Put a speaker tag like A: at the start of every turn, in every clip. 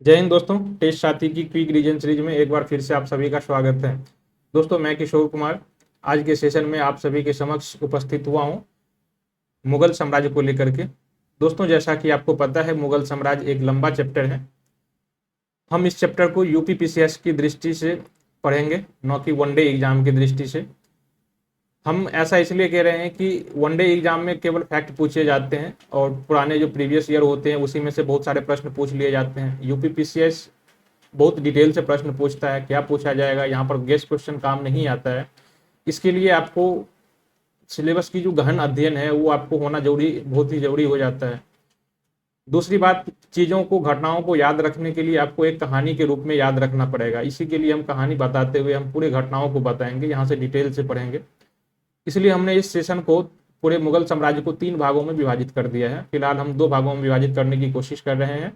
A: जय हिंद दोस्तों। टेस्ट साथी की क्विक रीजन सीरीज में एक बार फिर से आप सभी का स्वागत है। दोस्तों, मैं किशोर कुमार आज के सेशन में आप सभी के समक्ष उपस्थित हुआ हूं मुगल साम्राज्य को लेकर के। दोस्तों, जैसा कि आपको पता है, मुगल साम्राज्य एक लंबा चैप्टर है। हम इस चैप्टर को यूपीपीसीएस की दृष्टि से पढ़ेंगे, न कि वनडे एग्जाम की दृष्टि से। हम ऐसा इसलिए कह रहे हैं कि वनडे एग्जाम में केवल फैक्ट पूछे जाते हैं और पुराने जो प्रीवियस ईयर होते हैं उसी में से बहुत सारे प्रश्न पूछ लिए जाते हैं। यूपीपीसीएस बहुत डिटेल से प्रश्न पूछता है, क्या पूछा जाएगा, यहाँ पर गेस्ट क्वेश्चन काम नहीं आता है। इसके लिए आपको सिलेबस की जो गहन अध्ययन है वो आपको होना जरूरी, बहुत ही जरूरी हो जाता है। दूसरी बात, चीज़ों को, घटनाओं को याद रखने के लिए आपको एक कहानी के रूप में याद रखना पड़ेगा। इसी के लिए हम कहानी बताते हुए हम पूरे घटनाओं को बताएंगे, यहाँ से डिटेल से पढ़ेंगे। इसलिए हमने इस सेशन को पूरे मुगल साम्राज्य को 3 भागों में विभाजित कर दिया है। फिलहाल हम 2 भागों में विभाजित करने की कोशिश कर रहे हैं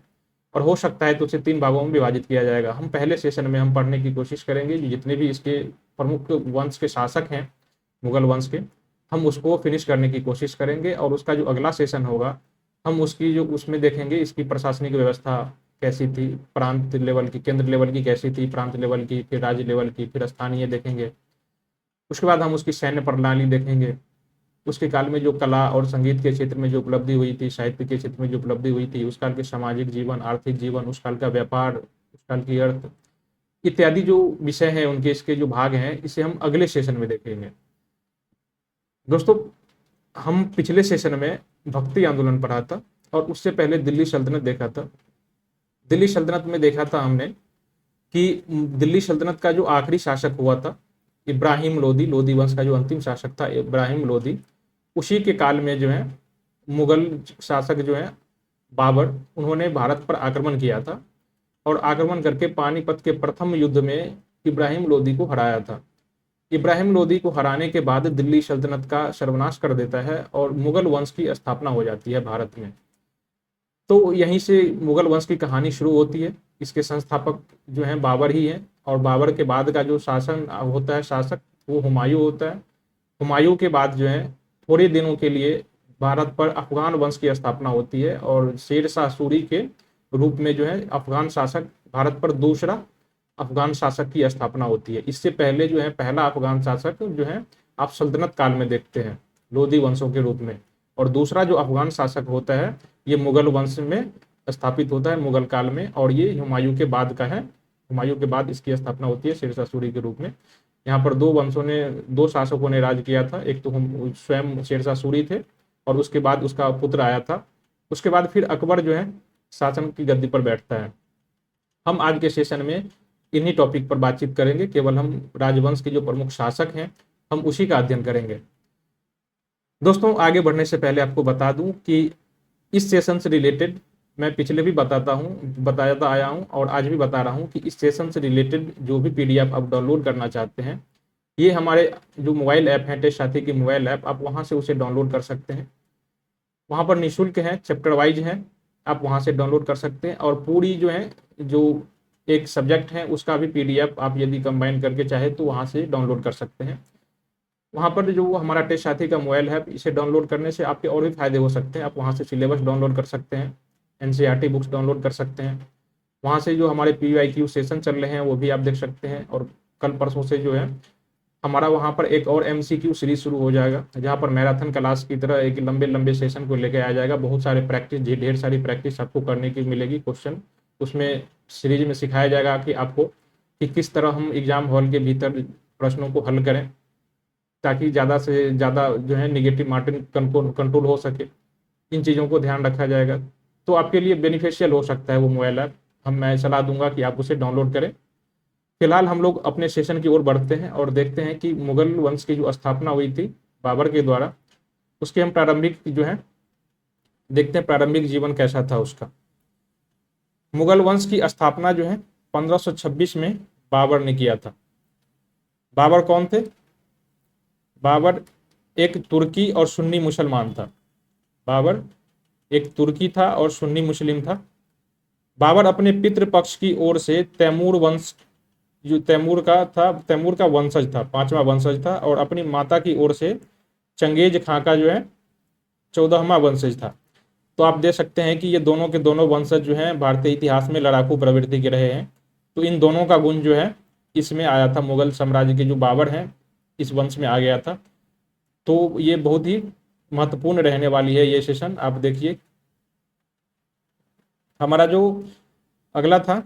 A: और हो सकता है तो उसे 3 भागों में विभाजित किया जाएगा। हम पहले सेशन में हम पढ़ने की कोशिश करेंगे जितने भी इसके प्रमुख वंश के शासक हैं मुगल वंश के, हम उसको फिनिश करने की कोशिश करेंगे। और उसका जो अगला सेशन होगा हम उसकी जो उसमें देखेंगे इसकी प्रशासनिक व्यवस्था कैसी थी, प्रांत लेवल की, केंद्र लेवल की कैसी थी, प्रांत लेवल की, फिर राज्य लेवल की, फिर स्थानीय देखेंगे। उसके बाद हम उसकी सैन्य प्रणाली देखेंगे। उसके काल में जो कला और संगीत के क्षेत्र में जो उपलब्धि हुई थी, साहित्य के क्षेत्र में जो उपलब्धि हुई थी, उस काल के सामाजिक जीवन, आर्थिक जीवन, उस काल का व्यापार, उस काल की अर्थ इत्यादि जो विषय हैं उनके, इसके जो भाग हैं, इसे हम अगले सेशन में देखेंगे। दोस्तों, हम पिछले सेशन में भक्ति आंदोलन पढ़ा था और उससे पहले दिल्ली सल्तनत देखा था। दिल्ली सल्तनत में देखा था हमने कि दिल्ली सल्तनत का जो आखिरी शासक हुआ था इब्राहिम लोदी, लोदी वंश का जो अंतिम शासक था इब्राहिम लोदी, उसी के काल में जो है मुगल शासक जो है बाबर, उन्होंने भारत पर आक्रमण किया था और आक्रमण करके पानीपत के प्रथम युद्ध में इब्राहिम लोदी को हराया था। इब्राहिम लोदी को हराने के बाद दिल्ली सल्तनत का सर्वनाश कर देता है और मुगल वंश की स्थापना हो जाती है भारत में। तो यहीं से मुगल वंश की कहानी शुरू होती है। इसके संस्थापक जो हैं बाबर ही हैं और बाबर के बाद का जो शासन होता है, शासक, वो हुमायूं होता है। हुमायूं के बाद जो है थोड़े दिनों के लिए भारत पर अफगान वंश की स्थापना होती है और शेर शाह सूरी के रूप में जो है अफगान शासक, भारत पर दूसरा अफगान शासक की स्थापना होती है। इससे पहले जो है पहला अफगान शासक जो है आप सल्तनत काल में देखते हैं लोधी वंशों के रूप में, और दूसरा जो अफगान शासक होता है ये मुगल वंश में स्थापित होता है मुगल काल में, और ये हुमायूं के बाद का है। हुमायूं के बाद इसकी स्थापना होती है शेर शाह सूरी के रूप में। यहाँ पर 2 वंशों ने, 2 शासकों ने राज किया था। एक तो स्वयं शेर शाह सूरी थे और उसके बाद उसका पुत्र आया था। उसके बाद फिर अकबर जो है शासन की गद्दी पर बैठता है। हम आज के सेशन में इन्हीं टॉपिक पर बातचीत करेंगे। केवल हम राजवंश के जो प्रमुख शासक हैं हम उसी का अध्ययन करेंगे। दोस्तों, आगे बढ़ने से पहले आपको बता दूं कि इस सेशन से रिलेटेड मैं पिछले भी बताता आया हूं और आज भी बता रहा हूं कि इस सेशन से रिलेटेड जो भी पीडीएफ आप डाउनलोड करना चाहते हैं, ये हमारे जो मोबाइल ऐप है, टेस्ट साथी की मोबाइल ऐप, आप वहां से उसे डाउनलोड कर सकते हैं। वहां पर निःशुल्क है, चैप्टर वाइज है, आप वहां से डाउनलोड कर सकते हैं। और पूरी जो है, जो एक सब्जेक्ट है उसका भी पीडीएफ आप यदि कंबाइन करके चाहे तो वहां से डाउनलोड कर सकते हैं। वहाँ पर जो हमारा टेस्ट साथी का मोबाइल है, इसे डाउनलोड करने से आपके और भी फायदे हो सकते हैं। आप वहाँ से सिलेबस डाउनलोड कर सकते हैं, एनसीईआरटी बुक्स डाउनलोड कर सकते हैं। वहाँ से जो हमारे पीवाईक्यू सेशन चल रहे हैं वो भी आप देख सकते हैं। और कल परसों से जो है हमारा वहाँ पर एक और एमसीक्यू सीरीज शुरू हो जाएगा, जहाँ पर मैराथन क्लास की तरह एक लंबे लंबे सेशन को लेकर आया जाएगा। बहुत सारे प्रैक्टिस, ढेर सारी प्रैक्टिस आपको करने की मिलेगी। क्वेश्चन उसमें सीरीज में सिखाया जाएगा कि आपको कि किस तरह हम एग्जाम हॉल के भीतर प्रश्नों को हल करें, ताकि ज़्यादा से ज़्यादा जो है निगेटिव मार्किंग कंट्रोल हो सके। इन चीज़ों को ध्यान रखा जाएगा, तो आपके लिए बेनिफिशियल हो सकता है वो मोबाइल ऐप। मैं सलाह दूंगा कि आप उसे डाउनलोड करें। फिलहाल हम लोग अपने सेशन की ओर बढ़ते हैं और देखते हैं कि मुगल वंश की जो स्थापना हुई थी बाबर के द्वारा, उसके हम प्रारंभिक जो है देखते हैं प्रारंभिक जीवन कैसा था उसका। मुगल वंश की स्थापना जो है 1526 में बाबर ने किया था। बाबर कौन थे? बाबर एक तुर्की और सुन्नी मुसलमान था। बाबर एक तुर्की था और सुन्नी मुस्लिम था। बाबर अपने पितृपक्ष की ओर से तैमूर वंश, जो तैमूर का वंशज था, 5वां वंशज था, और अपनी माता की ओर से चंगेज खां का जो है 14वां वंशज था। तो आप देख सकते हैं कि ये दोनों के दोनों वंशज जो हैं भारतीय इतिहास में लड़ाकू प्रवृत्ति के रहे हैं। तो इन दोनों का गुण जो है इसमें आया था, मुगल साम्राज्य के जो बाबर हैं इस वंश में आ गया था। तो ये बहुत ही महत्वपूर्ण रहने वाली है ये सेशन। आप देखिए हमारा जो अगला था,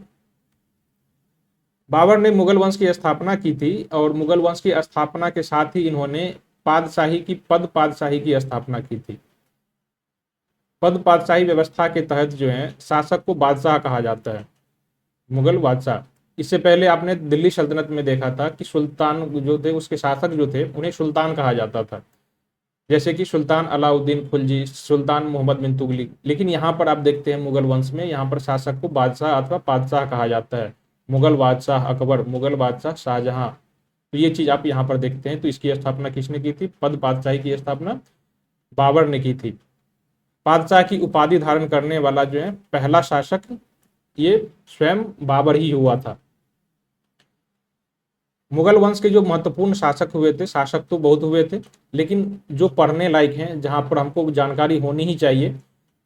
A: बाबर ने मुगल वंश की स्थापना की थी और मुगल वंश की स्थापना के साथ ही इन्होंने पद पातशाही की स्थापना की थी। पद पातशाही व्यवस्था के तहत जो है शासक को बादशाह कहा जाता है, मुगल बादशाह। इससे पहले आपने दिल्ली सल्तनत में देखा था कि सुल्तान जो थे उसके शासक जो थे उन्हें सुल्तान कहा जाता था, जैसे कि सुल्तान अलाउद्दीन खिलजी, सुल्तान मोहम्मद बिन तुगलक। लेकिन यहाँ पर आप देखते हैं मुगल वंश में यहाँ पर शासक को बादशाह अथवा पातशाह कहा जाता है। मुगल बादशाह अकबर, मुगल बादशाह शाहजहां, तो ये चीज आप यहाँ पर देखते हैं। तो इसकी स्थापना किसने की थी? पद पातशाही की स्थापना बाबर ने की थी। बादशाह की उपाधि धारण करने वाला जो है पहला शासक ये स्वयं बाबर ही हुआ था। मुगल वंश के जो महत्वपूर्ण शासक हुए थे, शासक तो बहुत हुए थे, लेकिन जो पढ़ने लायक हैं, जहां पर हमको जानकारी होनी ही चाहिए,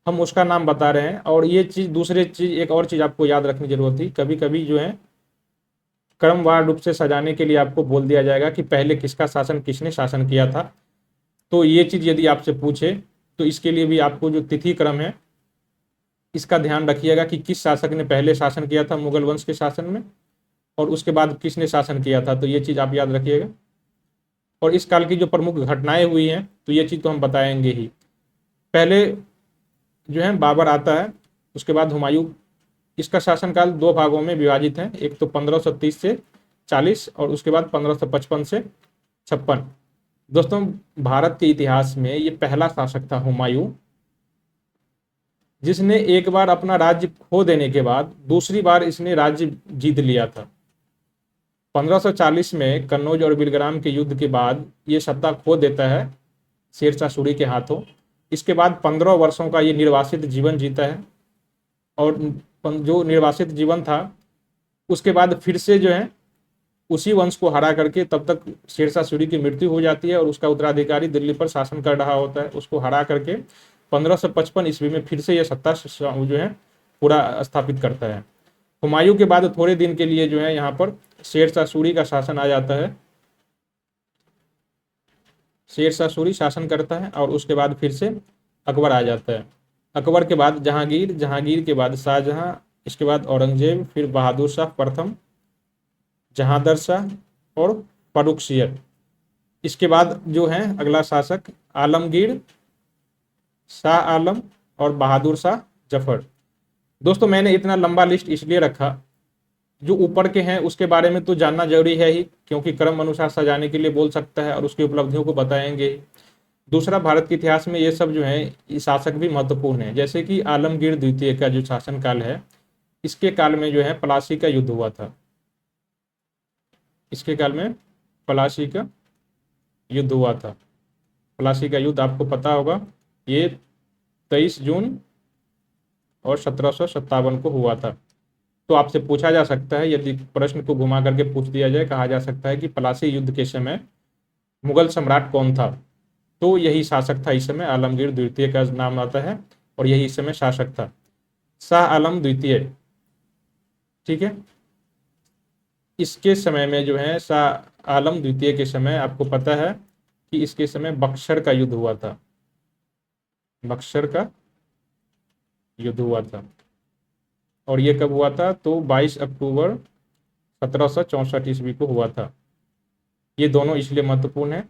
A: हम उसका नाम बता रहे हैं। और ये चीज एक और चीज आपको याद रखने की जरूरत थी। कभी कभी जो है क्रमवार रूप से सजाने के लिए आपको बोल दिया जाएगा कि पहले किसका शासन, किसने शासन किया था। तो ये चीज यदि आपसे पूछे तो इसके लिए भी आपको जो तिथि क्रम है इसका ध्यान रखिएगा कि किस शासक ने पहले शासन किया था मुगल वंश के शासन में और उसके बाद किसने शासन किया था। तो ये चीज आप याद रखिएगा। और इस काल की जो प्रमुख घटनाएं हुई हैं तो ये चीज तो हम बताएंगे ही। पहले जो है बाबर आता है, उसके बाद हुमायूं। इसका शासनकाल दो भागों में विभाजित है, एक तो 1530 से 40 और उसके बाद 1555 से 56। दोस्तों भारत के इतिहास में ये पहला शासक था हुमायूं, जिसने एक बार अपना राज्य खो देने के बाद दूसरी बार इसने राज्य जीत लिया था। 1540 में कन्नौज और बिलग्राम के युद्ध के बाद ये सत्ता खो देता है शेरशाह सूरी के हाथों। इसके बाद 15 वर्षों का ये निर्वासित जीवन जीता है और जो निर्वासित जीवन था उसके बाद फिर से जो है उसी वंश को हरा करके, तब तक शेरशाह सूरी की मृत्यु हो जाती है और उसका उत्तराधिकारी दिल्ली पर शासन कर रहा होता है। उसको हरा करके 1555 ईस्वी में फिर से यह सत्ता जो है पूरा स्थापित करता है। हुमायूं के बाद थोड़े दिन के लिए जो है यहाँ पर शेरशाह सूरी का शासन आ जाता है। शेरशाह सूरी शासन करता है और उसके बाद फिर से अकबर आ जाता है। अकबर के बाद जहांगीर, जहांगीर के बाद शाहजहां, इसके बाद औरंगजेब, फिर बहादुर शाह प्रथम, जहांदर शाह और फर्रुखसियर। इसके बाद जो है अगला शासक आलमगीर, शाह आलम और बहादुर शाह जफर। दोस्तों मैंने इतना लंबा लिस्ट इसलिए रखा, जो ऊपर के हैं उसके बारे में तो जानना जरूरी है ही, क्योंकि क्रम अनुसार सजाने के लिए बोल सकता है और उसकी उपलब्धियों को बताएंगे। दूसरा, भारत के इतिहास में ये सब जो है शासक भी महत्वपूर्ण है। जैसे कि आलमगीर द्वितीय का जो शासनकाल है, इसके काल में जो है प्लासी का युद्ध हुआ था। इसके काल में प्लासी का युद्ध हुआ था। प्लासी का युद्ध आपको पता होगा, ये 23 जून और 1757 को हुआ था। तो आपसे पूछा जा सकता है, यदि प्रश्न को घुमा करके पूछ दिया जाए, कहा जा सकता है कि प्लासी युद्ध के समय मुगल सम्राट कौन था? तो यही शासक था इस समय, आलमगीर द्वितीय का नाम आता है और यही इस समय शासक था, शाह आलम द्वितीय। ठीक है, इसके समय में जो है शाह आलम द्वितीय के समय आपको पता है कि इसके समय बक्सर का युद्ध हुआ था। बक्सर का युद्ध हुआ था और ये कब हुआ था? तो 22 अक्टूबर 1764 ईस्वी को हुआ था। ये दोनों इसलिए महत्वपूर्ण है।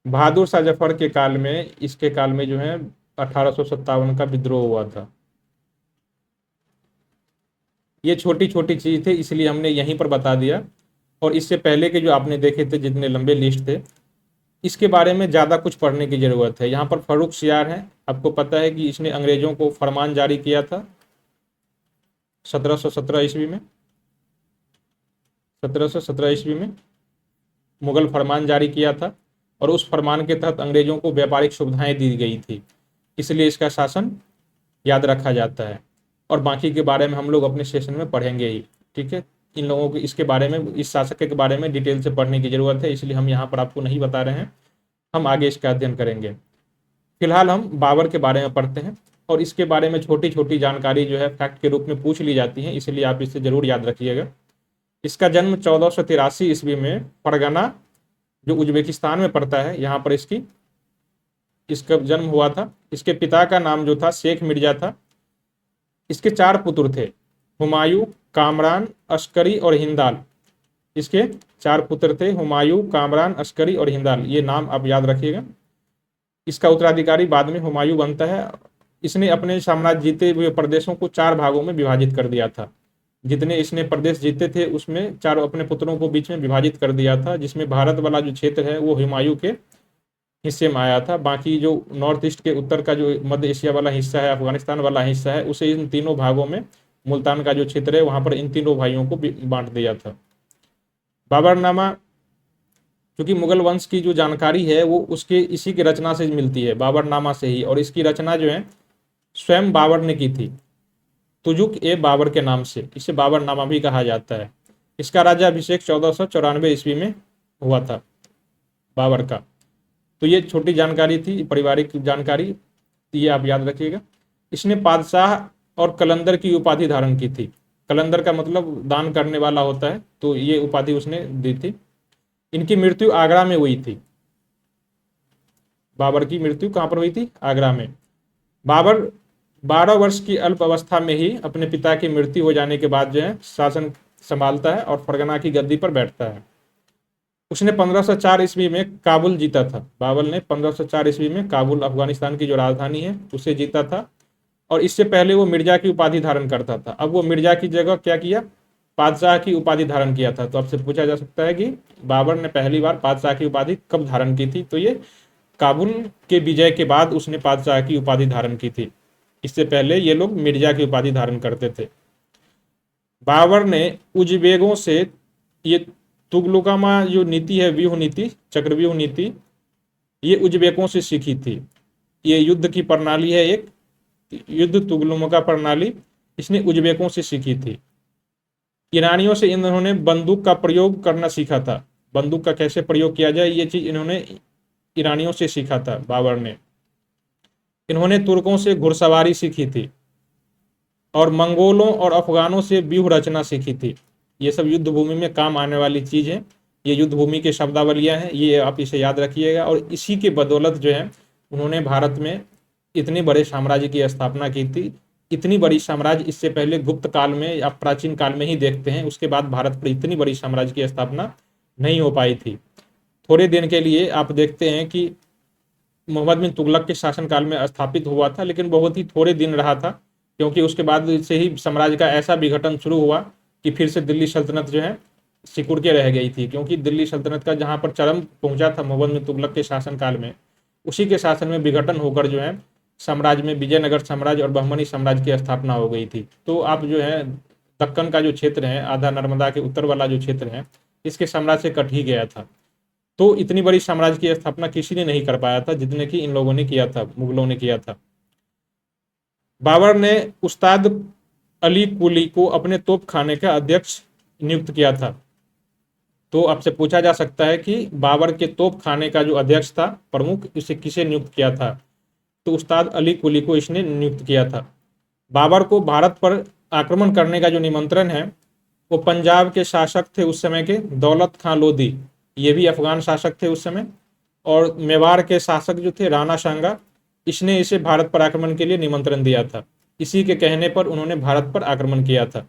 A: बहादुर शाह जफर के काल में, इसके काल में जो है 1857 का विद्रोह हुआ था। ये छोटी छोटी चीज थे इसलिए हमने यहीं पर बता दिया। और इससे पहले के जो आपने देखे थे जितने लंबे लिस्ट थे, इसके बारे में ज़्यादा कुछ पढ़ने की ज़रूरत है। यहाँ पर फर्रुखसियार है, आपको पता है कि इसने अंग्रेजों को फरमान जारी किया था 1717 ईस्वी में। 1717 ईस्वी में मुगल फरमान जारी किया था और उस फरमान के तहत अंग्रेजों को व्यापारिक सुविधाएं दी गई थी, इसलिए इसका शासन याद रखा जाता है। और बाकी के बारे में हम लोग अपने सेशन में पढ़ेंगे ही। ठीक है, इन लोगों को इसके बारे में, इस शासक के बारे में डिटेल से पढ़ने की जरूरत है, इसलिए हम यहाँ पर आपको नहीं बता रहे हैं, हम आगे इसका अध्ययन करेंगे। फिलहाल हम बाबर के बारे में पढ़ते हैं और इसके बारे में छोटी छोटी जानकारी जो है फैक्ट के रूप में पूछ ली जाती है, इसलिए आप इसे जरूर याद रखिएगा। इसका जन्म 1483 ईस्वी में फरगना, जो उज्बेकिस्तान में पड़ता है, यहाँ पर इसका जन्म हुआ था। इसके पिता का नाम जो था शेख मिर्जा था। इसके 4 पुत्र थे, हुमायूं, कामरान, अस्करी और हिंदाल। इसके 4 पुत्र थे, हुमायूं, कामरान, अस्करी और हिंदाल। ये नाम आप याद रखिएगा। इसका उत्तराधिकारी बाद में हुमायूं बनता है। इसने अपने साम्राज्य जीते हुए प्रदेशों को 4 भागों में विभाजित कर दिया था। जितने इसने प्रदेश जीते थे उसमें 4 अपने पुत्रों को बीच में विभाजित कर दिया था, जिसमें भारत वाला जो क्षेत्र है वो हुमायूं के हिस्से में आया था। बाकी जो नॉर्थ ईस्ट के उत्तर का जो मध्य एशिया वाला हिस्सा है, अफगानिस्तान वाला हिस्सा है, उसे इन तीनों भागों में, मुल्तान का जो क्षेत्र है वहां पर इन तीनों भाइयों को बांट दिया था। बाबरनामा, क्योंकि मुगल वंश की जो जानकारी है वो उसके इसी की रचना से मिलती है, बाबरनामा से ही। और इसकी रचना जो है स्वयं बाबर ने की थी, तुजुक ए बाबर के नाम से इसे बाबरनामा भी कहा जाता है। इसका राज्याभिषेक 1494 ईस्वी में हुआ था बाबर का। तो ये छोटी जानकारी थी, पारिवारिक जानकारी, ये आप याद रखिएगा। इसने बादशाह और कलंदर की उपाधि धारण की थी। कलंदर का मतलब दान करने वाला होता है, तो ये उपाधि उसने दी थी। इनकी मृत्यु आगरा में हुई थी। बाबर की मृत्यु कहाँ पर हुई थी? आगरा में। बाबर 12 वर्ष की अल्प अवस्था में ही अपने पिता की मृत्यु हो जाने के बाद जो है शासन संभालता है और फरगना की गद्दी पर बैठता है। उसने 1504 ईस्वी में काबुल जीता था। बाबर ने 1504 ईस्वी में काबुल, अफगानिस्तान की जो राजधानी है, उसे जीता था। और इससे पहले वो मिर्जा की उपाधि धारण करता था। अब वो मिर्जा की जगह क्या किया? बादशाह की उपाधि धारण किया था। तो आपसे पूछा जा सकता है कि बाबर ने पहली बार बादशाह की उपाधि कब धारण की थी? तो ये काबुल के विजय के बाद उसने बादशाह की उपाधि धारण की थी। इससे पहले ये लोग मिर्जा की उपाधि धारण करते थे। बाबर ने उज्बेकों से ये तुगलकामा जो नीति है, व्यूह नीति, चक्रव्यूह नीति, ये उज्बेकों से सीखी थी। ये युद्ध की प्रणाली है, एक युद्ध तुगलका प्रणाली, इसने उज्बेकों से सीखी थी। ईरानियों से इन्होंने बंदूक का प्रयोग करना सीखा था। बंदूक का कैसे प्रयोग किया जाए, ये चीज इन्होंने ईरानियों से सीखा था बाबर ने। इन्होंने तुर्कों से घुड़सवारी सीखी थी और मंगोलों और अफगानों से व्यूह रचना सीखी थी। ये सब युद्ध भूमि में काम आने वाली चीज है। ये युद्ध भूमि के शब्दावलियां हैं, ये आप इसे याद रखिएगा। और इसी के बदौलत जो है उन्होंने भारत में इतने बड़े साम्राज्य की स्थापना की थी। इतनी बड़ी साम्राज्य इससे पहले गुप्त काल में या प्राचीन काल में ही देखते हैं, उसके बाद भारत पर इतनी बड़ी साम्राज्य की स्थापना नहीं हो पाई थी। थोड़े दिन के लिए आप देखते हैं कि मोहम्मद बिन तुगलक के शासनकाल में स्थापित हुआ था, लेकिन बहुत ही थोड़े दिन रहा था, क्योंकि उसके बाद से ही साम्राज्य का ऐसा विघटन शुरू हुआ कि फिर से दिल्ली सल्तनत जो है सिकुड़ के रह गई थी। क्योंकि दिल्ली सल्तनत का जहाँ पर चरम पहुंचा था मोहम्मद बिन तुगलक के शासनकाल में, उसी के शासन में विघटन होकर जो है साम्राज्य में विजयनगर साम्राज्य और बहमनी साम्राज्य की स्थापना हो गई थी। तो आप जो है दक्कन का जो क्षेत्र है, आधा नर्मदा के उत्तर वाला जो क्षेत्र है, इसके साम्राज्य से कट ही गया था। तो इतनी बड़ी साम्राज्य की स्थापना किसी ने नहीं कर पाया था जितने की इन लोगों ने किया था, मुगलों ने किया था। बाबर ने उस्ताद अली कुली को अपने तोप खाने का अध्यक्ष नियुक्त किया था। तो आपसे पूछा जा सकता है कि बाबर के तोप खाने का जो अध्यक्ष था, प्रमुख, इसे किसे नियुक्त किया था? तो उस्ताद अली कुली को इसने नियुक्त किया था। बाबर को भारत पर आक्रमण करने का जो निमंत्रण है वो पंजाब के शासक थे उस समय के, दौलत खां लोधी, ये भी अफगान शासक थे उस समय, और मेवाड़ के शासक जो थे राणा सांगा, इसने इसे भारत पर आक्रमण के लिए निमंत्रण दिया था। इसी के कहने पर उन्होंने भारत पर आक्रमण किया था।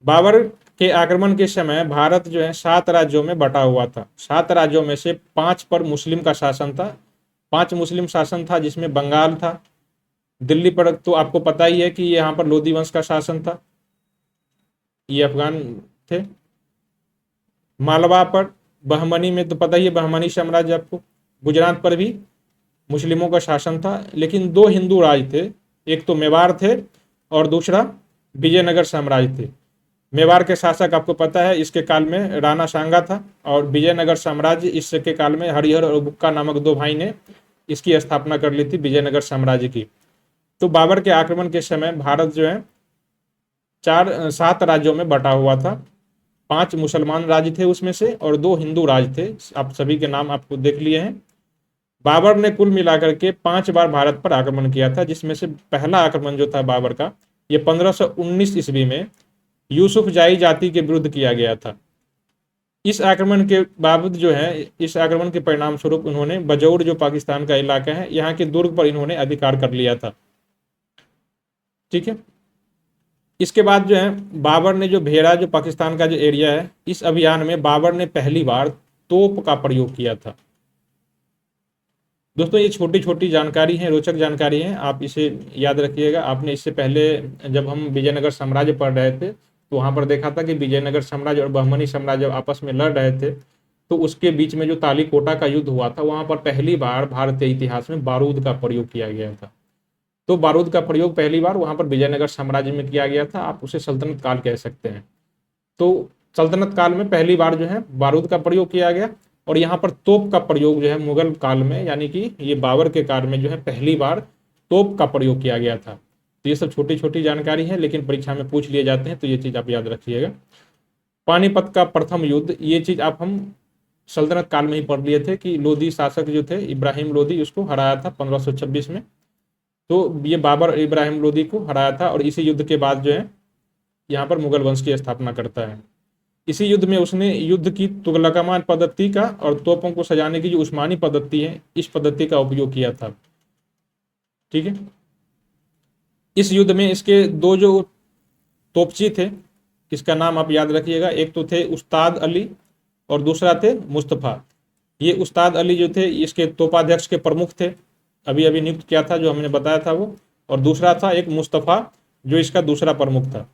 A: बाबर के आक्रमण के समय भारत जो है 7 राज्यों में बटा हुआ था। 7 राज्यों में से 5 पर मुस्लिम का शासन था, 5 मुस्लिम शासन था, जिसमें बंगाल था। दिल्ली पर तो आपको पता ही है कि यहाँ पर लोधी वंश का शासन था, ये अफगान थे। मालवा पर, बहमनी में तो पता ही है, बहमनी साम्राज्य आपको। गुजरात पर भी मुस्लिमों का शासन था, लेकिन 2 हिंदू राज थे, एक तो मेवाड़ थे और दूसरा विजयनगर साम्राज्य थे। मेवाड़ के शासक आपको पता है, इसके काल में राणा सांगा था, और विजयनगर साम्राज्य इसके काल में हरिहर और बुक्का नामक 2 भाई ने इसकी स्थापना कर ली थी, विजयनगर साम्राज्य की। तो बाबर के आक्रमण के समय भारत जो है 7 राज्यों में बटा हुआ था। 5 मुसलमान राज्य थे उसमें से और 2 हिंदू राज्य थे। आप सभी के नाम आपको देख लिए हैं। बाबर ने कुल मिलाकर के 5 बार भारत पर आक्रमण किया था, जिसमें से पहला आक्रमण जो था बाबर का, ये 1519 ईस्वी में यूसुफ जाई जाति के विरुद्ध किया गया था। इस आक्रमण के बावजूद जो है, इस आक्रमण के परिणाम स्वरूप उन्होंने बजौर जो पाकिस्तान का इलाका है, यहाँ के दुर्ग पर इन्होंने अधिकार कर लिया था। ठीक है। इसके बाद जो है बाबर ने जो भेड़ा जो पाकिस्तान का जो एरिया है, इस अभियान में बाबर ने पहली बार तोप का प्रयोग किया था। दोस्तों ये छोटी छोटी जानकारी है, रोचक जानकारी है, आप इसे याद रखिएगा। आपने इससे पहले जब हम विजयनगर साम्राज्य पढ़ रहे थे तो वहां पर देखा था कि विजयनगर साम्राज्य और बहमनी साम्राज्य आपस में लड़ रहे थे, तो उसके बीच में जो तालीकोटा का युद्ध हुआ था, वहां पर पहली बार भारतीय इतिहास में बारूद का प्रयोग किया गया था। तो बारूद का प्रयोग पहली बार वहां पर विजयनगर साम्राज्य में किया गया था, आप उसे सल्तनत काल कह सकते हैं। तो सल्तनत काल में पहली बार जो है बारूद का प्रयोग किया गया, और यहाँ पर तोप का प्रयोग जो है मुगल काल में, यानी कि ये बाबर के काल में जो है पहली बार तोप का प्रयोग किया गया था। तो ये सब छोटी छोटी जानकारी है, लेकिन परीक्षा में पूछ लिए जाते हैं, तो ये चीज आप याद रखिएगा। पानीपत का प्रथम युद्ध, ये चीज आप हम सल्तनत काल में ही पढ़ लिए थे कि लोधी शासक जो थे इब्राहिम लोधी, उसको हराया था 1526 में। तो ये बाबर इब्राहिम लोधी को हराया था, और इसी युद्ध के बाद जो है यहाँ पर मुगल वंश की स्थापना करता है। इसी युद्ध में उसने युद्ध की तुगलकामान पद्धति का और तोपों को सजाने की जो उस्मानी पद्धति है, इस पद्धति का उपयोग किया था। ठीक है। इस युद्ध में इसके दो जो तोपची थे, इसका नाम आप याद रखिएगा, एक तो थे उस्ताद अली और दूसरा थे मुस्तफ़ा। ये उस्ताद अली जो थे इसके तोपाध्यक्ष के प्रमुख थे, अभी अभी नियुक्त किया था जो हमने बताया था वो, और दूसरा था एक मुस्तफ़ा जो इसका दूसरा प्रमुख था।